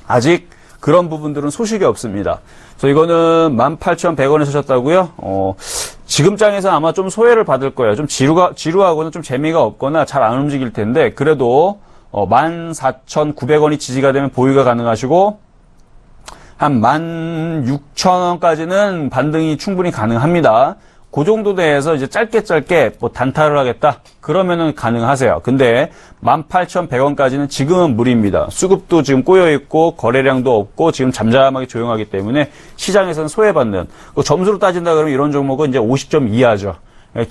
아직 그런 부분들은 소식이 없습니다. 그래서 이거는 18,100원에 사셨다고요? 지금 장에서는 아마 좀 소외를 받을 거예요. 좀 지루하고는 좀 재미가 없거나 잘 안 움직일 텐데, 그래도 14,900원이 지지가 되면 보유가 가능하시고, 한 16,000원까지는 반등이 충분히 가능합니다. 그 정도 내에서 이제 짧게 뭐 단타를 하겠다? 그러면은 가능하세요. 근데 18,100원까지는 지금은 무리입니다. 수급도 지금 꼬여있고, 거래량도 없고, 지금 잠잠하게 조용하기 때문에 시장에서는 소외받는, 점수로 따진다 그러면 이런 종목은 이제 50점 이하죠.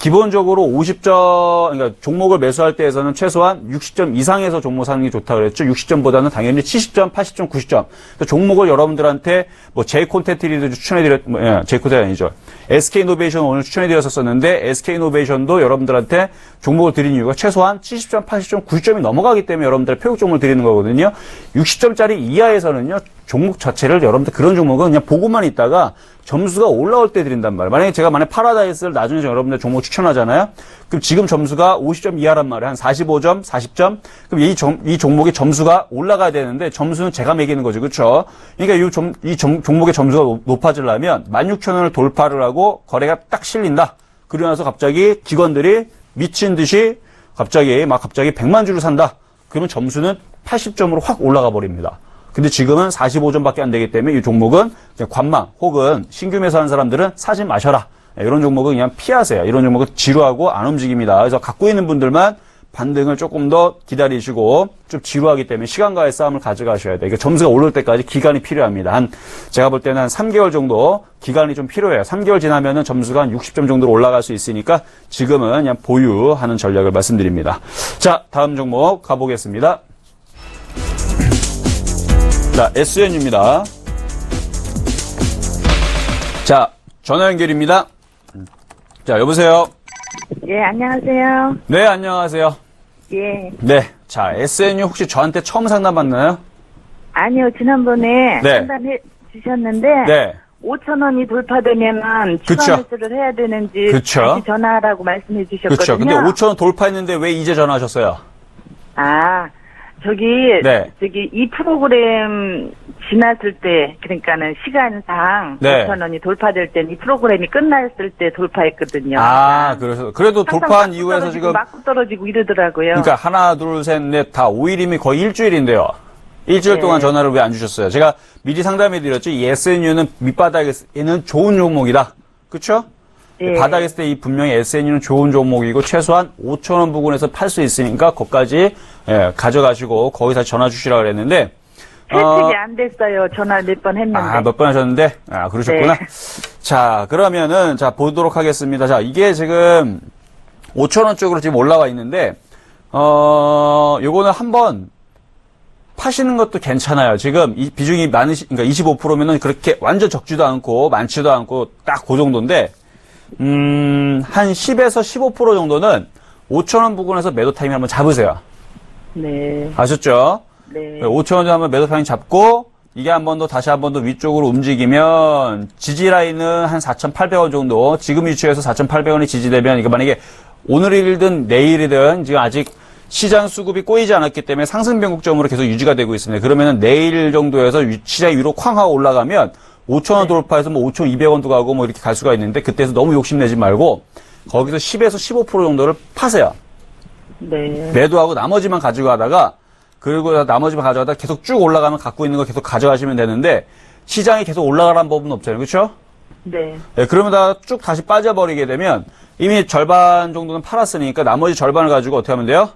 기본적으로 50점, 그러니까 종목을 매수할 때에서는 최소한 60점 이상에서 종목 사는 게 좋다고 그랬죠. 60점보다는 당연히 70점, 80점, 90점. 종목을 여러분들한테 뭐 제이콘텐트리도 제이콘텐트 아니죠. SK이노베이션 오늘 추천해드렸었는데, SK이노베이션도 여러분들한테 종목을 드린 이유가 최소한 70점, 80점, 90점이 넘어가기 때문에 여러분들 표육 종목을 드리는 거거든요. 60점짜리 이하에서는요, 종목 자체를 여러분들 그런 종목은 그냥 보고만 있다가 점수가 올라올 때 드린단 말이에요. 만약에 제가 파라다이스를 나중에 여러분들 종목 추천하잖아요. 그럼 지금 점수가 50점 이하란 말이에요. 한 45점, 40점. 그럼 이 종목의 점수가 올라가야 되는데 점수는 제가 매기는 거죠. 그렇죠? 그러니까 이 종목의 점수가 높아지려면 16,000원을 돌파를 하고 거래가 딱 실린다. 그러고 나서 갑자기 기관들이 미친 듯이 갑자기 100만 주를 산다. 그러면 점수는 80점으로 확 올라가 버립니다. 근데 지금은 45점밖에 안 되기 때문에 이 종목은 그냥 관망 혹은 신규 매수하는 사람들은 사지 마셔라. 이런 종목은 그냥 피하세요. 이런 종목은 지루하고 안 움직입니다. 그래서 갖고 있는 분들만 반등을 조금 더 기다리시고 좀 지루하기 때문에 시간과의 싸움을 가져가셔야 돼요. 점수가 오를 때까지 기간이 필요합니다. 제가 볼 때는 한 3개월 정도 기간이 좀 필요해요. 3개월 지나면은 점수가 한 60점 정도로 올라갈 수 있으니까 지금은 그냥 보유하는 전략을 말씀드립니다. 자, 다음 종목 가보겠습니다. 자, SNU입니다. 자, 전화 연결입니다. 자, 여보세요? 예, 안녕하세요. 네, 안녕하세요. 예. 네. 자, SNU 혹시 저한테 처음 상담 받나요? 아니요, 지난번에 네. 상담해 주셨는데, 네. 5,000원이 돌파되면은 그쵸. 추가 매수를 해야 되는지 그쵸. 다시 전화하라고 말씀해 주셨거든요. 그렇죠. 근데 5,000원 돌파했는데 왜 이제 전화하셨어요? 아, 네. 이 프로그램 지났을 때, 그러니까는 시간상 네. 5,000원이 돌파될 땐 이 프로그램이 끝났을 때 돌파했거든요. 아, 그래도 돌파한 항상 이후에서 떨어지고 지금, 맞고 떨어지고 이러더라고요. 그러니까 하나, 둘, 셋, 넷 다 5일이면 거의 일주일인데요. 일주일 네. 동안 전화를 왜 안 주셨어요? 제가 미리 상담해 드렸죠. 이 SNU는 밑바닥에는 좋은 종목이다. 그쵸? 예. 바닥에 있을 때 이 분명히 SNU는 좋은 종목이고 최소한 5,000원 부근에서 팔 수 있으니까 거기까지 가져가시고 거기서 전화 주시라고 그랬는데 혜택이 안 됐어요. 전화 몇 번 했는데. 몇 번 하셨는데 그러셨구나. 네. 자, 그러면은 보도록 하겠습니다. 자, 이게 지금 5,000원 쪽으로 지금 올라와 있는데 요거는 한번 파시는 것도 괜찮아요. 지금 이 비중이 그러니까 25%면은 그렇게 완전 적지도 않고 많지도 않고 딱 그 정도인데 한 10에서 15% 정도는 5,000원 부근에서 매도 타이밍 한번 잡으세요. 네. 아셨죠? 네. 5,000원 한번 매도 타이밍 잡고 이게 다시 한 번 더 위쪽으로 움직이면 지지 라인은 한 4,800원 정도, 지금 위치에서 4,800원이 지지되면 이거 만약에 오늘이든 내일이든 지금 아직 시장 수급이 꼬이지 않았기 때문에 상승 변곡점으로 계속 유지가 되고 있습니다. 그러면은 내일 정도에서 시장이 위로 쾅 하고 올라가면 5,000원 돌파해서 5,200원도 가고 이렇게 갈 수가 있는데 그때에서 너무 욕심내지 말고 거기서 10에서 15% 정도를 파세요. 네. 매도하고 나머지만 가져가다가 계속 쭉 올라가면 갖고 있는 거 계속 가져가시면 되는데 시장이 계속 올라가라는 법은 없잖아요. 그렇죠? 네. 네, 그러면 쭉 다시 빠져버리게 되면 이미 절반 정도는 팔았으니까 나머지 절반을 가지고 어떻게 하면 돼요?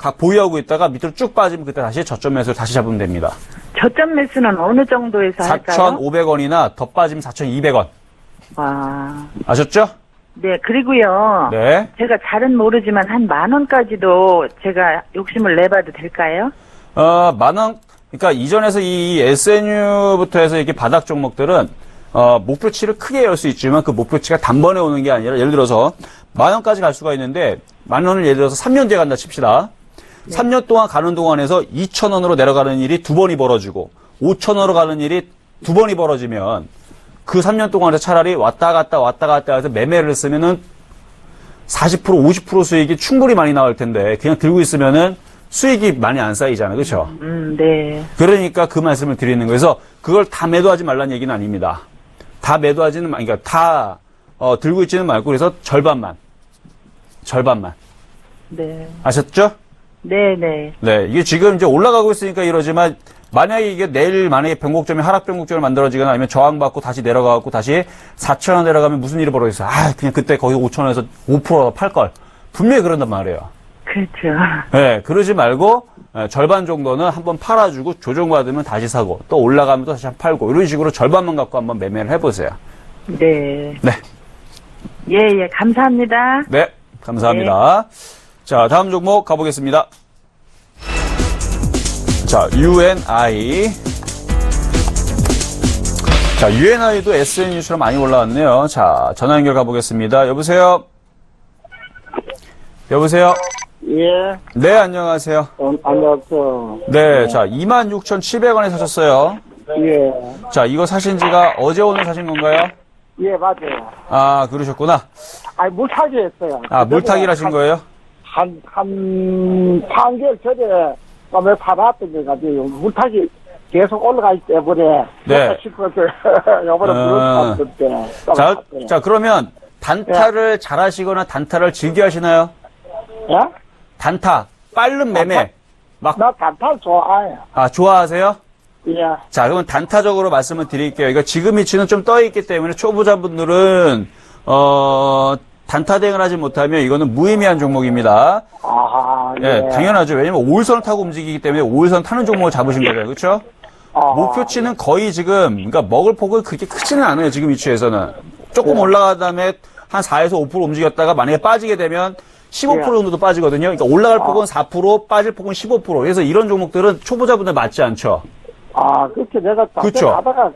각 보유하고 있다가 밑으로 쭉 빠지면 그때 다시 저점 매수를 다시 잡으면 됩니다. 저점 매수는 어느 정도에서 할까요? 4,500원이나 더 빠지면 4,200원. 와. 아셨죠? 네, 그리고요. 네. 제가 잘은 모르지만 한 10,000원까지도 제가 욕심을 내봐도 될까요? 만원, 그러니까 이전에서 이 SNU부터 해서 이렇게 바닥 종목들은, 목표치를 크게 열 수 있지만 그 목표치가 단번에 오는 게 아니라 예를 들어서 10,000원까지 갈 수가 있는데 10,000원을 예를 들어서 3년 뒤에 간다 칩시다. 3년 동안 가는 동안에서 2,000원으로 내려가는 일이 2번이 벌어지고 5,000원으로 가는 일이 2번이 벌어지면 그 3년 동안에 차라리 왔다 갔다 해서 매매를 쓰면은 40% 50% 수익이 충분히 많이 나올 텐데 그냥 들고 있으면은 수익이 많이 안 쌓이잖아요. 그렇죠? 네. 그러니까 그 말씀을 드리는 거예요. 그래서 그걸 다 매도하지 말라는 얘기는 아닙니다. 다 매도하지는 그러니까 다 들고 있지는 말고 그래서 절반만. 네. 아셨죠? 네네. 네, 이게 지금 이제 올라가고 있으니까 이러지만 만약에 이게 내일 만약에 변곡점이 하락 변곡점이 만들어지거나 아니면 저항받고 다시 내려가고 다시 4,000원 내려가면 무슨 일이 벌어졌어요? 그냥 그때 거기 5,000원에서 5% 팔 걸. 분명히 그런단 말이에요. 그렇죠. 네, 그러지 말고 절반 정도는 한번 팔아주고 조정받으면 다시 사고 또 올라가면 또 다시 팔고 이런 식으로 절반만 갖고 한번 매매를 해보세요. 네. 네, 예, 감사합니다. 네, 감사합니다. 자, 다음 종목 가보겠습니다. 자, UNI. 자, UNI도 SNU처럼 많이 올라왔네요. 자, 전화 연결 가보겠습니다. 여보세요? 여보세요? 예, 네, 안녕하세요. 안녕하세요. 네, 자, 26,700원에 사셨어요. 예, 자, 이거 사신 지가 어제 오늘 사신 건가요? 예, 맞아요. 아, 그러셨구나. 아니, 물타기 했어요. 아, 물타기를 하신 거예요? 한 3개월 전에 왜 팔았던 게 가지고 물타기 계속 올라가 있기 때문에. 네. 싶어서, 요번에 물을 탔을 때. 자, 그러면 단타를 잘 하시거나 단타를 즐겨 하시나요? 예? 단타, 빠른 매매. 막, 나 단타 좋아해요. 좋아하세요? 예. 자, 그러면 단타적으로 말씀을 드릴게요. 이거 지금 위치는 좀 떠있기 때문에 초보자분들은, 단타 대응을 하지 못하면 이거는 무의미한 종목입니다. 예, 당연하죠. 왜냐면 5일선을 타고 움직이기 때문에 5일선 타는 종목을 잡으신 거잖아요. 그렇죠? 목표치는 거의 지금, 그러니까 먹을 폭은 그렇게 크지는 않아요. 지금 위치에서는. 조금 올라간 다음에 한 4에서 5% 움직였다가 만약에 빠지게 되면 15% 정도도 빠지거든요. 그러니까 올라갈 폭은 4%, 빠질 폭은 15%. 그래서 이런 종목들은 초보자분들 맞지 않죠. 그렇게 내가 그쵸. 하다가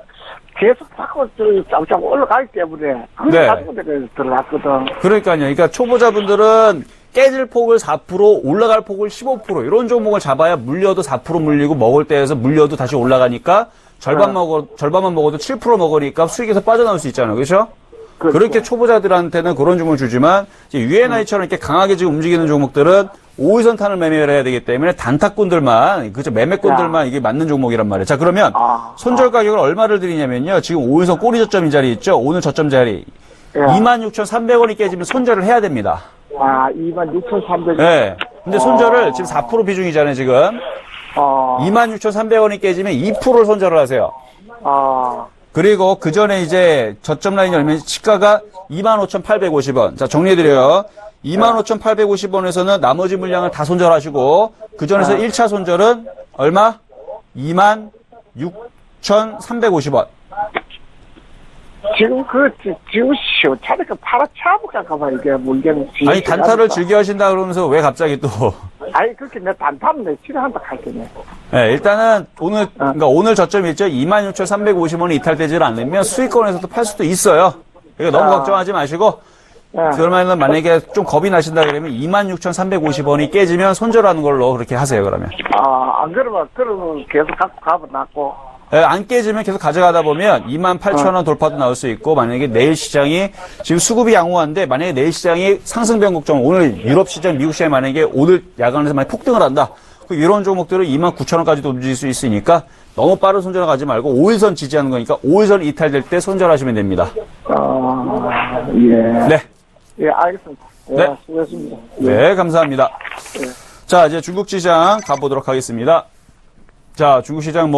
계속 자꾸 쫙쫙 올라가기 때문에 네. 가지고 내가 들어갔거든. 그러니까요. 그러니까 초보자분들은 깨질 폭을 4%, 올라갈 폭을 15% 이런 종목을 잡아야 물려도 4% 물리고 먹을 때에서 물려도 다시 올라가니까 절반만 먹어도 7% 먹으니까 수익에서 빠져나올 수 있잖아요. 그렇죠? 그렇죠. 그렇게 초보자들한테는 그런 종목을 주지만 이제 UNI처럼 이렇게 강하게 지금 움직이는 종목들은 5일선 탄을 매매를 해야 되기 때문에 단타꾼들만, 그죠? 매매꾼들만 이게 맞는 종목이란 말이에요. 자, 그러면 손절 가격을 얼마를 드리냐면요. 지금 5일선 꼬리 저점인 자리 있죠? 오늘 저점 자리. 26,300원이 깨지면 손절을 해야 됩니다. 26,300원. 네. 근데 손절을 지금 4% 비중이잖아요, 지금. 26,300원이 깨지면 2%를 손절을 하세요. 그리고 그 전에 이제 저점 라인이 얼마냐? 시가가 25,850원. 자, 정리해드려요. 25,850원에서는 나머지 물량을 다 손절하시고, 그 전에서 1차 손절은 얼마? 26,350원. 지금 지금 시원찮으니까 팔아차볼까 이게 문제는. 아니, 단타를 즐겨 하신다 그러면서 왜 갑자기 또. 아니, 그렇게 내 단타는 내 싫어한다 할게네. 네, 일단은 그러니까 오늘 저점이 있죠? 26,350원이 이탈되질 않으면 수익권에서도 팔 수도 있어요. 그러니까 너무 걱정하지 마시고, 그러면은 만약에 좀 겁이 나신다 그러면 26,350원이 깨지면 손절하는 걸로 그렇게 하세요, 그러면. 안 그러면 계속 갖고 가면 낫고. 네, 안 깨지면 계속 가져가다 보면 28,000원 돌파도 나올 수 있고, 만약에 내일 시장이 지금 수급이 양호한데 만약에 내일 시장이 상승 변곡점, 오늘 유럽 시장, 미국 시장이 만약에 오늘 야간에서 많이 폭등을 한다. 이런 종목들은 29,000원까지도 움직일 수 있으니까 너무 빠른 손절을 가지 말고 5일선 지지하는 거니까 5일선 이탈될 때 손절하시면 됩니다. 예. 네. 예, 알겠습니다. 예, 네. 수고하셨습니다. 네, 감사합니다. 자, 이제 중국 시장 가보도록 하겠습니다. 자, 중국 시장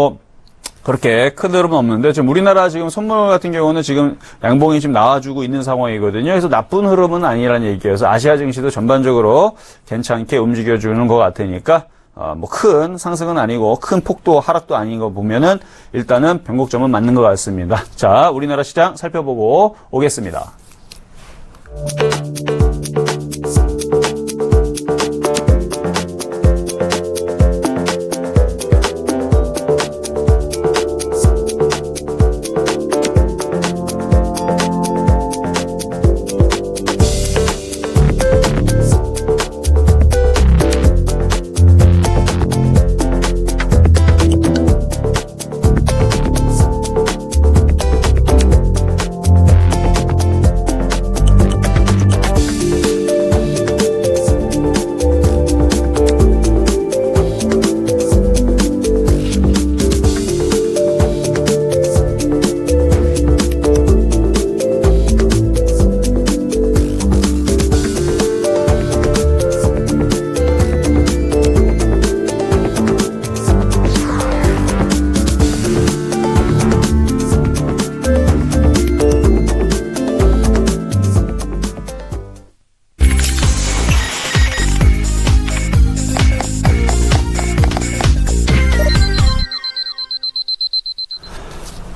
그렇게 큰 흐름은 없는데, 지금 우리나라 지금 선물 같은 경우는 지금 양봉이 지금 나와주고 있는 상황이거든요. 그래서 나쁜 흐름은 아니라는 얘기여서 아시아 증시도 전반적으로 괜찮게 움직여주는 것 같으니까, 뭐 큰 상승은 아니고 큰 폭도 하락도 아닌 거 보면은 일단은 변곡점은 맞는 것 같습니다. 자, 우리나라 시장 살펴보고 오겠습니다.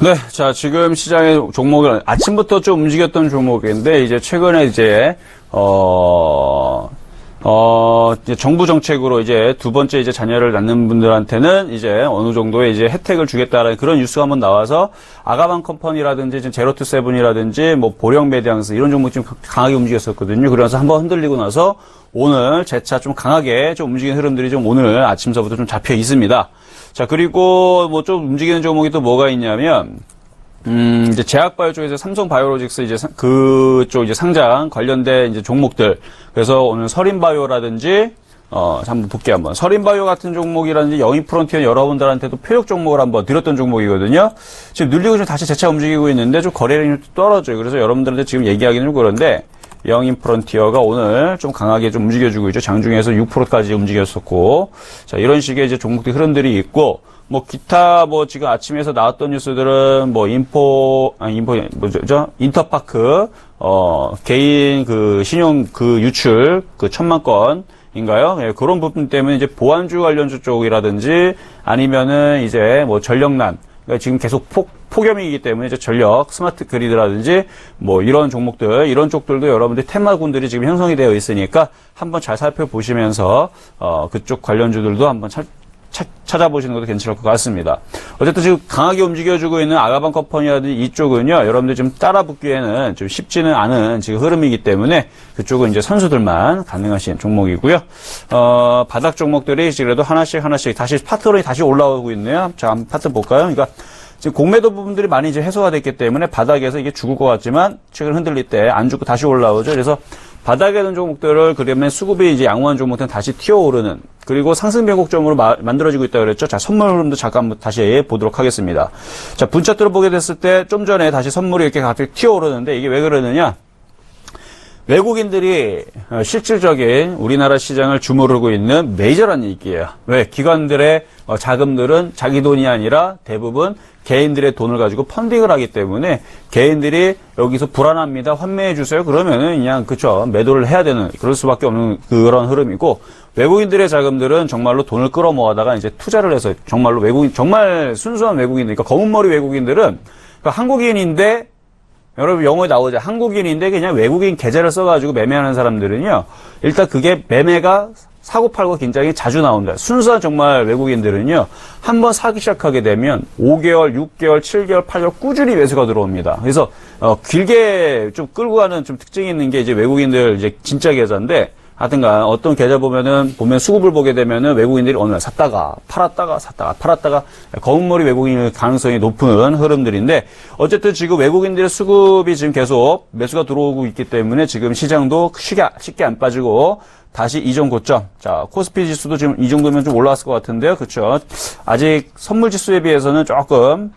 네, 자, 지금 시장의 종목을 아침부터 좀 움직였던 종목인데, 이제 최근에 이제, 이제 정부 정책으로 이제 두 번째 이제 자녀를 낳는 분들한테는 이제 어느 정도의 이제 혜택을 주겠다라는 그런 뉴스가 한번 나와서 아가방 컴퍼니라든지 지금 제로투세븐이라든지 뭐 보령 메디앙스 이런 종목이 좀 강하게 움직였었거든요. 그래서 한번 흔들리고 나서 오늘 재차 좀 강하게 좀 움직이는 흐름들이 좀 오늘 아침서부터 좀 잡혀 있습니다. 자, 그리고 뭐 좀 움직이는 종목이 또 뭐가 있냐면, 이제 제약바이오 쪽에서 삼성바이오로직스 이제 그쪽 이제 상장 관련된 이제 종목들. 그래서 오늘 서린바이오라든지, 한번 볼게요, 한번. 서린바이오 같은 종목이라든지 영희프론티어 여러분들한테도 표적 종목을 한번 드렸던 종목이거든요. 지금 눌리고 좀 다시 재차 움직이고 있는데 좀 거래량이 떨어져요. 그래서 여러분들한테 지금 얘기하기는 좀 그런데, 영인프론티어가 오늘 좀 강하게 좀 움직여주고 있죠. 장중에서 6%까지 움직였었고. 자, 이런 식의 이제 종목들 흐름들이 있고, 뭐, 기타, 뭐, 지금 아침에서 나왔던 뉴스들은, 뭐, 인터파크, 개인 그 신용 그 유출, 그 1,000만 건인가요? 예, 그런 부분 때문에 이제 보안주 관련주 쪽이라든지 아니면은 이제 뭐 전력난, 그러니까 지금 계속 폭염이기 때문에 이제 전력, 스마트 그리드라든지 뭐 이런 종목들, 이런 쪽들도 여러분들 테마군들이 지금 형성이 되어 있으니까 한번 잘 살펴보시면서 그쪽 관련주들도 한번 찾아보시는 것도 괜찮을 것 같습니다. 어쨌든 지금 강하게 움직여주고 있는 아가방 컴퍼니라든지 이쪽은요, 여러분들 지금 따라붙기에는 좀 쉽지는 않은 지금 흐름이기 때문에 그쪽은 이제 선수들만 가능하신 종목이고요. 바닥 종목들이 그래도 하나씩 다시 파트론이 다시 올라오고 있네요. 자, 한번 파트 볼까요? 그러니까 지금 공매도 부분들이 많이 이제 해소가 됐기 때문에 바닥에서 이게 죽을 것 같지만 최근 흔들릴 때 안 죽고 다시 올라오죠. 그래서 바닥에 있는 종목들을 그러면 수급이 이제 양호한 종목들은 다시 튀어오르는 그리고 상승 변곡점으로 만들어지고 있다고 그랬죠. 자, 선물 흐름도 잠깐 다시 보도록 하겠습니다. 자, 분차트로 보게 됐을 때 좀 전에 다시 선물이 이렇게 갑자기 튀어오르는데 이게 왜 그러느냐? 외국인들이 실질적인 우리나라 시장을 주무르고 있는 메이저란 얘기예요. 왜? 기관들의 자금들은 자기 돈이 아니라 대부분 개인들의 돈을 가지고 펀딩을 하기 때문에 개인들이 여기서 불안합니다. 환매해 주세요. 그러면은 그냥 그쵸 매도를 해야 되는 그럴 수밖에 없는 그런 흐름이고 외국인들의 자금들은 정말로 돈을 끌어모아다가 이제 투자를 해서 정말로 정말 순수한 외국인들, 그러니까 검은머리 외국인들은 그러니까 한국인인데 여러분 영어에 나오죠. 한국인인데 그냥 외국인 계좌를 써가지고 매매하는 사람들은요. 일단 그게 매매가 사고팔고 굉장히 자주 나옵니다. 순수한 정말 외국인들은요. 한번 사기 시작하게 되면 5개월, 6개월, 7개월, 8개월 꾸준히 매수가 들어옵니다. 그래서 길게 좀 끌고 가는 좀 특징이 있는 게 이제 외국인들 이제 진짜 계좌인데 하여튼간 어떤 계좌 보면 수급을 보게 되면은 외국인들이 어느 날 샀다가 팔았다가 검은머리 외국인일 가능성이 높은 흐름들인데 어쨌든 지금 외국인들의 수급이 지금 계속 매수가 들어오고 있기 때문에 지금 시장도 쉽게 안 빠지고 다시 이전 고점. 자, 코스피 지수도 지금 이 정도면 좀 올라왔을 것 같은데요. 그렇죠? 아직 선물 지수에 비해서는 조금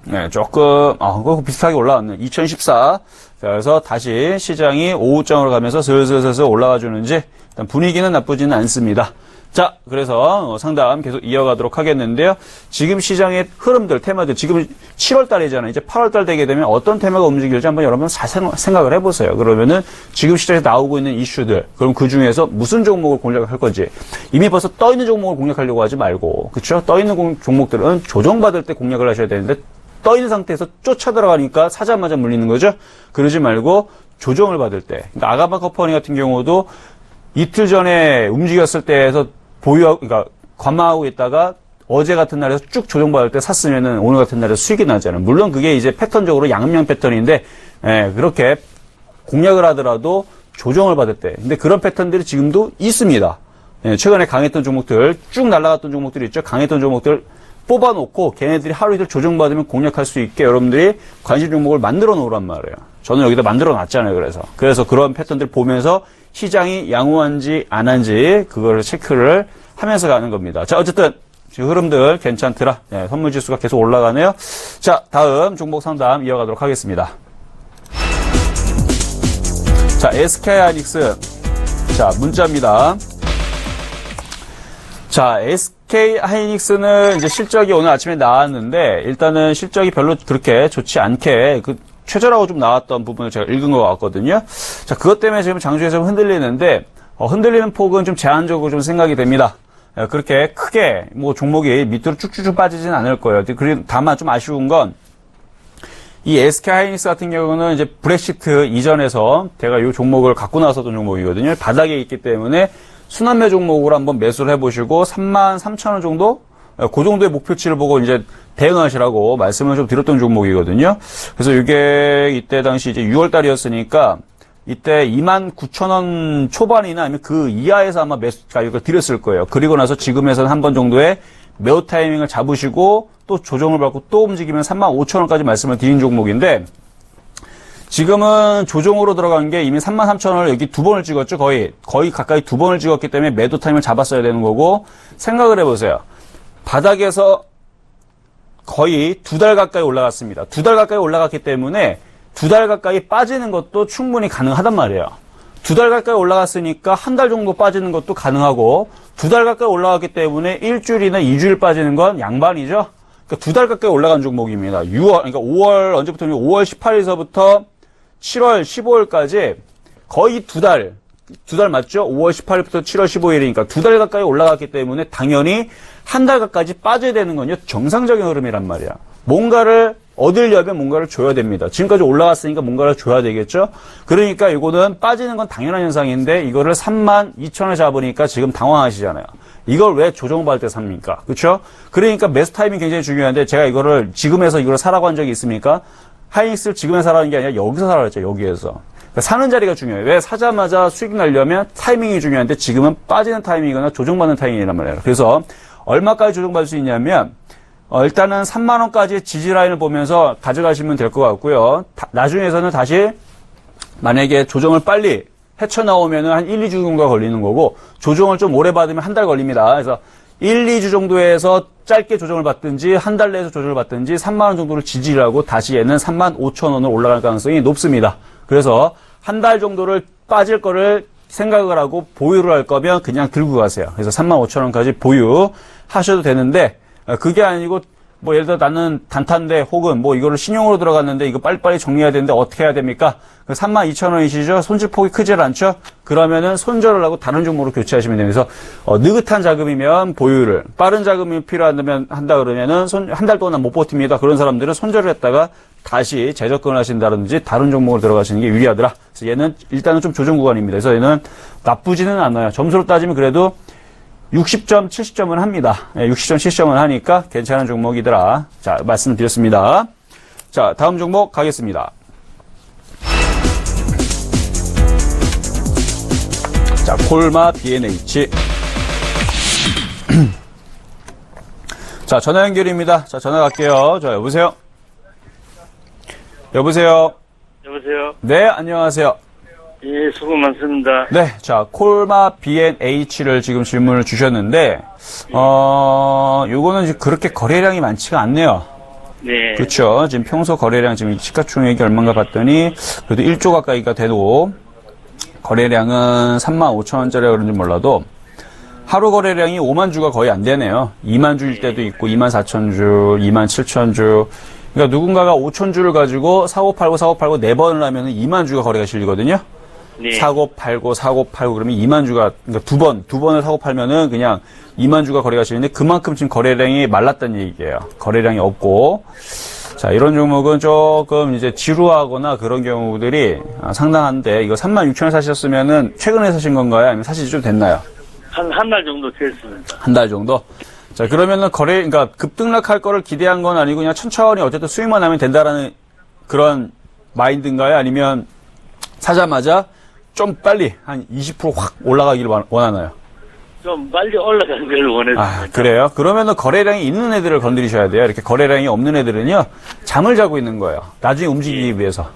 그거 비슷하게 올라왔네. 2014. 자, 그래서 다시 시장이 오후장으로 가면서 슬슬 올라와 주는지, 일단 분위기는 나쁘지는 않습니다. 자, 그래서 상담 계속 이어가도록 하겠는데요. 지금 시장의 흐름들, 테마들, 지금 7월 달이잖아요. 이제 8월 달 되게 되면 어떤 테마가 움직일지 한번 여러분 잘 생각을 해보세요. 그러면은 지금 시장에서 나오고 있는 이슈들, 그럼 그 중에서 무슨 종목을 공략할 건지, 이미 벌써 떠 있는 종목을 공략하려고 하지 말고, 그쵸? 떠 있는 종목들은 조정받을 때 공략을 하셔야 되는데, 떠 있는 상태에서 쫓아 들어가니까 사자마자 물리는 거죠? 그러지 말고 조정을 받을 때. 그러니까 아가마 커퍼니 같은 경우도 이틀 전에 움직였을 때에서 그러니까 관망하고 있다가 어제 같은 날에서 쭉 조정받을 때 샀으면은 오늘 같은 날에 수익이 나잖아요. 물론 그게 이제 패턴적으로 양면 패턴인데, 그렇게 공략을 하더라도 조정을 받을 때. 근데 그런 패턴들이 지금도 있습니다. 최근에 강했던 종목들, 쭉 날아갔던 종목들이 있죠. 강했던 종목들 뽑아놓고 걔네들이 하루 이틀 조정받으면 공략할 수 있게 여러분들이 관심 종목을 만들어 놓으란 말이에요. 저는 여기다 만들어 놨잖아요. 그래서 그런 패턴들 보면서 시장이 양호한지 안 한지 그거를 체크를 하면서 가는 겁니다. 자, 어쨌든 지금 흐름들 괜찮더라. 선물 지수가 계속 올라가네요. 자, 다음 종목 상담 이어가도록 하겠습니다. 자, SK하이닉스. 자, 문자입니다. 자, SK하이닉스는 이제 실적이 오늘 아침에 나왔는데 일단은 실적이 별로 그렇게 좋지 않게 최저라고 좀 나왔던 부분을 제가 읽은 것 같거든요. 자, 그것 때문에 지금 장중에서 좀 흔들리는데, 흔들리는 폭은 좀 제한적으로 좀 생각이 됩니다. 그렇게 크게, 종목이 밑으로 쭉쭉쭉 빠지진 않을 거예요. 다만 좀 아쉬운 건, 이 SK하이닉스 같은 경우는 이제 브렉시트 이전에서 제가 이 종목을 갖고 나섰던 종목이거든요. 바닥에 있기 때문에 순환매 종목으로 한번 매수를 해보시고, 33,000원 정도? 그 정도의 목표치를 보고 이제 대응하시라고 말씀을 좀 드렸던 종목이거든요. 그래서 이게 이때 당시 이제 6월 달이었으니까 이때 29,000원 초반이나 아니면 그 이하에서 아마 매수 가격을 드렸을 거예요. 그리고 나서 지금에서는 한 번 정도의 매우 타이밍을 잡으시고 또 조정을 받고 또 움직이면 35,000원까지 말씀을 드린 종목인데 지금은 조정으로 들어간 게 이미 33,000원을 여기 두 번을 찍었죠. 거의 가까이 두 번을 찍었기 때문에 매도 타임을 잡았어야 되는 거고 생각을 해보세요. 바닥에서 거의 2달 가까이 올라갔습니다. 2달 가까이 올라갔기 때문에 2달 가까이 빠지는 것도 충분히 가능하단 말이에요. 2달 가까이 올라갔으니까 한 달 정도 빠지는 것도 가능하고 2달 가까이 올라갔기 때문에 일주일이나 2주일 빠지는 건 양반이죠. 그러니까 2달 가까이 올라간 종목입니다. 그러니까 5월 언제부터냐면 5월 18일서부터 7월 15일까지 거의 2달 맞죠? 5월 18일부터 7월 15일이니까 2달 가까이 올라갔기 때문에 당연히 한 달 가까이 빠져야 되는 건요. 정상적인 흐름이란 말이야. 뭔가를 얻으려면 뭔가를 줘야 됩니다. 지금까지 올라갔으니까 뭔가를 줘야 되겠죠? 그러니까 이거는 빠지는 건 당연한 현상인데 이거를 32,000원에 잡으니까 지금 당황하시잖아요. 이걸 왜 조정받을 때 삽니까? 그렇죠? 그러니까 매수 타이밍이 굉장히 중요한데 제가 이거를 지금에서 이걸 사라고 한 적이 있습니까? 하이닉스를 지금에 사라는 게 아니라 여기서 사라고 했죠. 여기에서. 그러니까 사는 자리가 중요해요. 왜 사자마자 수익 나려면 타이밍이 중요한데 지금은 빠지는 타이밍이거나 조정받는 타이밍이란 말이에요. 그래서 얼마까지 조정받을 수 있냐면 일단은 3만원까지 지지라인을 보면서 가져가시면 될 것 같고요. 나중에서는 다시 만약에 조정을 빨리 헤쳐나오면 한 1, 2주 정도가 걸리는 거고 조정을 좀 오래 받으면 한 달 걸립니다. 그래서 1, 2주 정도에서 짧게 조정을 받든지 한 달 내에서 조정을 받든지 3만원 정도를 지지를 하고 다시 얘는 35,000원으로 올라갈 가능성이 높습니다. 그래서 한 달 정도를 빠질 거를 생각을 하고 보유를 할 거면 그냥 들고 가세요. 그래서 35,000원까지 보유하셔도 되는데 그게 아니고 뭐 예를 들어 나는 단타인데 혹은 뭐 이거를 신용으로 들어갔는데 이거 빨리빨리 정리해야 되는데 어떻게 해야 됩니까? 32,000원이시죠? 손실폭이 크질 않죠? 그러면은 손절을 하고 다른 종목으로 교체하시면 됩니다. 그래서 느긋한 자금이면 보유를, 빠른 자금이 필요하다면 한다 그러면은 한 달 동안 못 버팁니다. 그런 사람들은 손절을 했다가 다시 재접근을 하신다든지 다른 종목으로 들어가시는 게 유리하더라. 그래서 얘는 일단은 좀 조정 구간입니다. 그래서 얘는 나쁘지는 않아요. 점수로 따지면 그래도 60점, 70점은 합니다. 60점, 70점은 하니까 괜찮은 종목이더라. 자, 말씀드렸습니다. 자, 다음 종목 가겠습니다. 자, 콜마 B&H. 자, 전화 연결입니다. 자, 전화 갈게요. 자, 여보세요? 여보세요? 여보세요? 네, 안녕하세요. 예, 수고 많습니다. 네, 자, 콜마 B&H를 지금 질문을 주셨는데, 요거는 지금 그렇게 거래량이 많지가 않네요. 네. 그렇죠. 지금 평소 거래량 지금 시가총액이 얼마인가 봤더니, 그래도 1조 가까이가 되고, 거래량은 35,000원짜리가 그런지 몰라도, 하루 거래량이 5만 주가 거의 안 되네요. 2만 주일 때도 있고 2만 4천 주, 2만 7천 주. 그러니까 누군가가 5천 주를 가지고 사고 팔고 4번을 하면 2만 주가 거래가 실리거든요. 네. 사고 팔고 그러면 2만 주가, 그러니까 두 번을 사고 팔면은 그냥 2만 주가 거래가 실리는데 그만큼 지금 거래량이 말랐다는 얘기예요. 거래량이 없고. 자, 이런 종목은 조금 이제 지루하거나 그런 경우들이 상당한데, 이거 36,000원 사셨으면은 최근에 사신 건가요? 아니면 사신 지 좀 됐나요? 한 달 정도 됐습니다. 한 달 정도? 자, 그러면은 그러니까 급등락할 거를 기대한 건 아니고 그냥 천천히 어쨌든 수익만 하면 된다라는 그런 마인드인가요? 아니면 사자마자 좀 빨리 한 20% 확 올라가기를 원하나요? 좀 빨리 올라가는 걸 원했습니다. 아, 그래요? 그러면은 거래량이 있는 애들을 건드리셔야 돼요. 이렇게 거래량이 없는 애들은요, 잠을 자고 있는 거예요. 나중에 움직이기 위해서.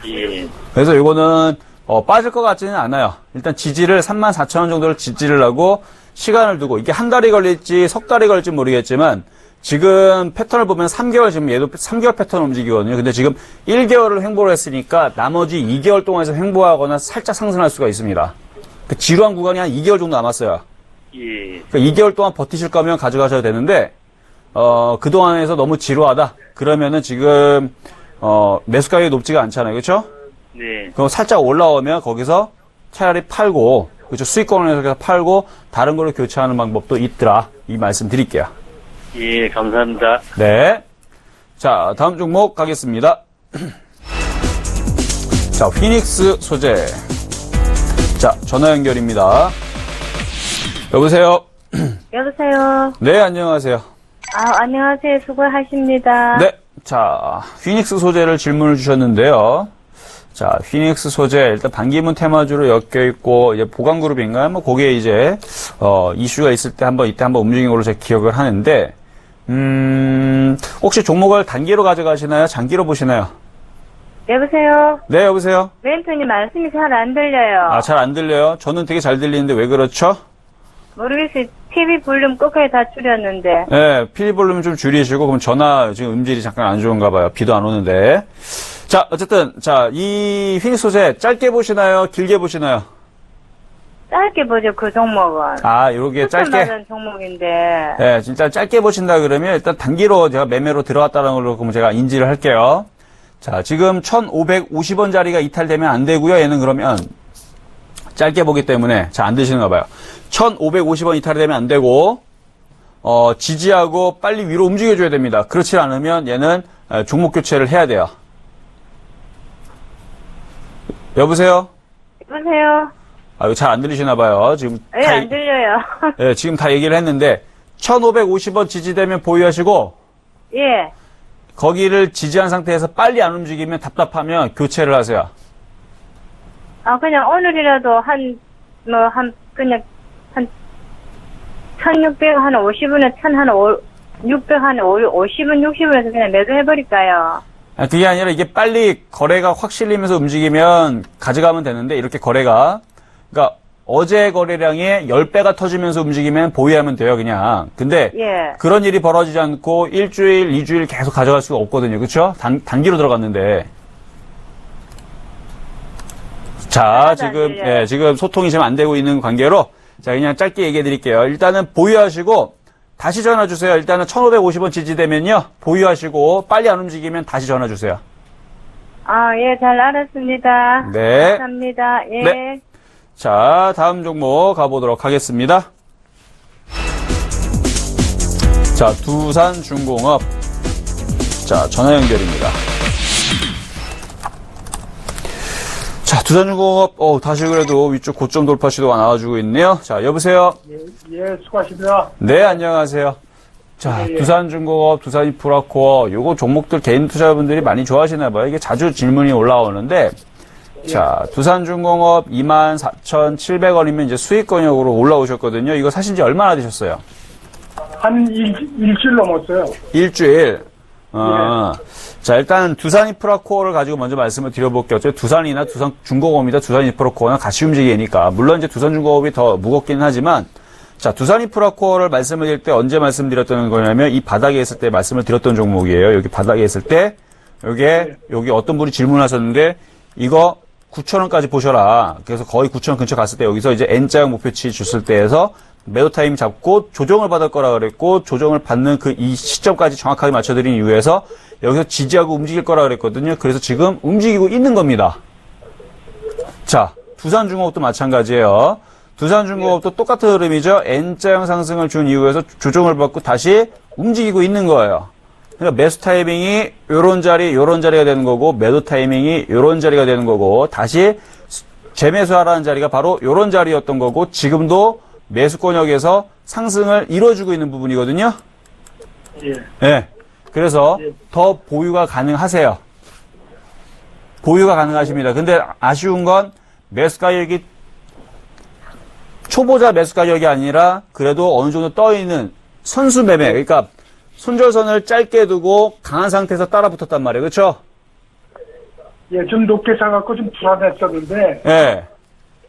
예. 그래서 이거는, 빠질 것 같지는 않아요. 일단 지지를 34,000원 정도를 지지를 하고, 시간을 두고, 이게 한 달이 걸릴지, 석 달이 걸릴지 모르겠지만, 지금 패턴을 보면 3개월, 지금 얘도 3개월 패턴 움직이거든요. 근데 지금 1개월을 횡보를 했으니까, 나머지 2개월 동안에서 횡보하거나 살짝 상승할 수가 있습니다. 그 지루한 구간이 한 2개월 정도 남았어요. 예. 그러니까 2개월 동안 버티실 거면 가져가셔야 되는데, 그동안에서 너무 지루하다. 그러면은 지금, 매수 가격이 높지가 않잖아요. 그렇죠? 네. 그럼 살짝 올라오면 거기서 차라리 팔고, 그렇죠? 수익권을 해서 팔고, 다른 걸로 교체하는 방법도 있더라. 이 말씀 드릴게요. 예, 감사합니다. 네. 자, 다음 종목 가겠습니다. 자, 피닉스 소재. 자, 전화 연결입니다. 여보세요? 여보세요. 네, 안녕하세요. 안녕하세요. 수고하십니다. 네. 자, 피닉스 소재를 질문을 주셨는데요. 자, 피닉스 소재, 일단 반기문 테마주로 엮여있고, 이제 보강그룹인가요? 뭐, 거기에 이제, 이슈가 있을 때 이때 한번 움직인 걸로 제가 기억을 하는데, 혹시 종목을 단기로 가져가시나요? 장기로 보시나요? 여보세요. 네, 여보세요? 멘토님 말씀이 잘 안 들려요. 아, 잘 안 들려요? 저는 되게 잘 들리는데 왜 그렇죠? 모르겠어요. TV 볼륨 끝까지 다 줄였는데. 네, PD 볼륨 좀 줄이시고, 그럼 전화 지금 음질이 잠깐 안 좋은가 봐요. 비도 안 오는데. 자, 어쨌든, 자, 이 피닉스 소재 짧게 보시나요? 길게 보시나요? 짧게 보죠, 그 종목은. 아, 요게 짧게. 맞은 종목인데. 네, 진짜 짧게 보신다 그러면 일단 단기로 제가 매매로 들어갔다는 걸로 그럼 제가 인지를 할게요. 자, 지금 1,550원짜리가 이탈되면 안 되고요. 얘는 그러면 짧게 보기 때문에 잘 안 되시는가 봐요. 1,550원 이탈이 되면 안 되고, 지지하고 빨리 위로 움직여줘야 됩니다. 그렇지 않으면 얘는 종목 교체를 해야 돼요. 여보세요? 여보세요. 아, 이거 잘 안 들리시나 봐요. 지금 예, 안 들려요. 네, 지금 다 얘기를 했는데 1,550원 지지되면 보유하시고 예. 거기를 지지한 상태에서 빨리 안 움직이면 답답하면 교체를 하세요. 그냥 오늘이라도 그냥, 1,600, 한 50원에 600, 한 50원, 60원에서 그냥 매도해버릴까요? 그게 아니라 이게 빨리 거래가 확 실리면서 움직이면 가져가면 되는데 이렇게 거래가 그러니까 어제 거래량의 10배가 터지면서 움직이면 보유하면 돼요, 그냥. 근데 예. 그런 일이 벌어지지 않고 일주일, 2주일 계속 가져갈 수가 없거든요. 그렇죠? 단기로 들어갔는데. 자, 지금 소통이 지금 안 되고 있는 관계로 자, 그냥 짧게 얘기해 드릴게요. 일단은 보유하시고 다시 전화 주세요. 일단은 1,550원 지지되면요. 보유하시고 빨리 안 움직이면 다시 전화 주세요. 예, 잘 알았습니다. 네. 감사합니다. 예. 네. 자, 다음 종목 가보도록 하겠습니다. 자, 두산중공업. 자, 전화 연결입니다. 자, 두산중공업, 다시 그래도 위쪽 고점 돌파 시도가 나와주고 있네요. 자, 여보세요? 예, 수고하십니다. 네, 안녕하세요. 자, 두산중공업, 두산인프라코어, 요거 종목들 개인 투자분들이 많이 좋아하시나봐요. 이게 자주 질문이 올라오는데, 자, 두산중공업 24,700원이면 이제 수익권역으로 올라오셨거든요. 이거 사신 지 얼마나 되셨어요? 한 일주일 넘었어요. 일주일. 자, 일단 두산인프라코어를 가지고 먼저 말씀을 드려볼게요. 두산이나 두산중공업이나 두산인프라코어나 같이 움직이니까. 물론 이제 두산중공업이 더 무겁기는 하지만, 자, 두산인프라코어를 말씀을 드릴 때 언제 말씀드렸던 거냐면, 이 바닥에 있을 때 말씀을 드렸던 종목이에요. 여기 바닥에 있을 때, 여기 어떤 분이 질문하셨는데, 이거 9,000원까지 보셔라. 그래서 거의 9,000원 근처 갔을 때 여기서 이제 N자형 목표치 줬을 때에서 매도 타임 잡고 조정을 받을 거라 그랬고 조정을 받는 그 이 시점까지 정확하게 맞춰드린 이유에서 여기서 지지하고 움직일 거라 그랬거든요. 그래서 지금 움직이고 있는 겁니다. 자, 두산중공업도 마찬가지예요. 두산중공업도 똑같은 흐름이죠. N자형 상승을 준 이후에서 조정을 받고 다시 움직이고 있는 거예요. 그러니까 매수 타이밍이 요런 자리가 되는 거고 매도 타이밍이 요런 자리가 되는 거고 다시 재매수하라는 자리가 바로 요런 자리였던 거고 지금도 매수권역에서 상승을 이뤄주고 있는 부분이거든요. 예. 네. 그래서 더 보유가 가능하세요. 보유가 가능하십니다. 근데 아쉬운 건 매수 가격이 초보자 매수 가격이 아니라 그래도 어느 정도 떠있는 선수 매매. 그러니까 손절선을 짧게 두고 강한 상태에서 따라 붙었단 말이에요. 그렇죠? 예, 좀 높게 사갖고 좀 불안했었는데. 예.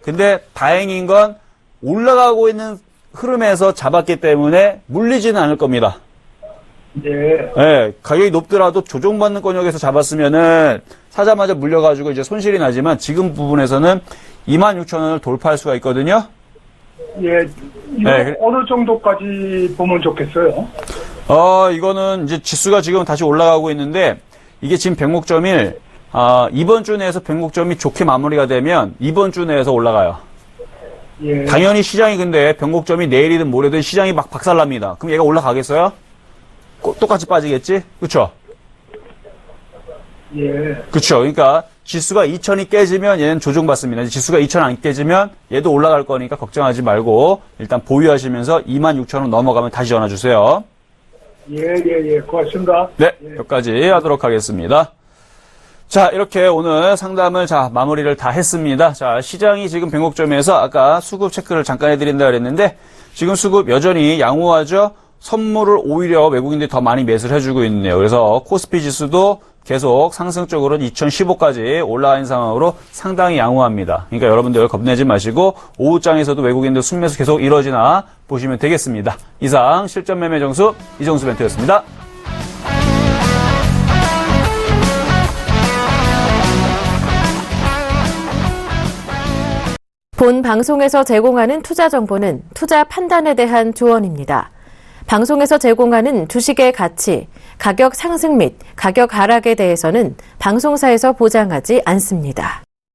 근데 다행인 건 올라가고 있는 흐름에서 잡았기 때문에 물리지는 않을 겁니다. 예. 예. 가격이 높더라도 조정받는 권역에서 잡았으면은 사자마자 물려가지고 이제 손실이 나지만 지금 부분에서는 26,000원을 돌파할 수가 있거든요. 예. 이거 네, 어느 정도까지 보면 좋겠어요? 이거는 이제 지수가 지금 다시 올라가고 있는데 이게 지금 백목점 1, 이번 주 내에서 백목점이 좋게 마무리가 되면 이번 주 내에서 올라가요. 예. 당연히 시장이 근데 변곡점이 내일이든 모레든 시장이 막 박살납니다. 그럼 얘가 올라가겠어요? 똑같이 빠지겠지? 그쵸? 예. 그쵸. 그러니까 지수가 2,000이 깨지면 얘는 조정받습니다. 지수가 2,000 안 깨지면 얘도 올라갈 거니까 걱정하지 말고 일단 보유하시면서 26,000원 넘어가면 다시 전화 주세요. 예. 고맙습니다. 네, 여기까지 하도록 하겠습니다. 자, 이렇게 오늘 상담을 마무리를 다 했습니다. 자, 시장이 지금 변곡점에서 아까 수급 체크를 잠깐 해드린다 그랬는데 지금 수급 여전히 양호하죠? 선물을 오히려 외국인들이 더 많이 매수를 해주고 있네요. 그래서 코스피 지수도 계속 상승적으로 2015까지 올라와 있는 상황으로 상당히 양호합니다. 그러니까 여러분들 겁내지 마시고 오후장에서도 외국인들 순매수 계속 이뤄지나 보시면 되겠습니다. 이상 실전 매매 정수 이정수 멘토였습니다. 본 방송에서 제공하는 투자 정보는 투자 판단에 대한 조언입니다. 방송에서 제공하는 주식의 가치, 가격 상승 및 가격 하락에 대해서는 방송사에서 보장하지 않습니다.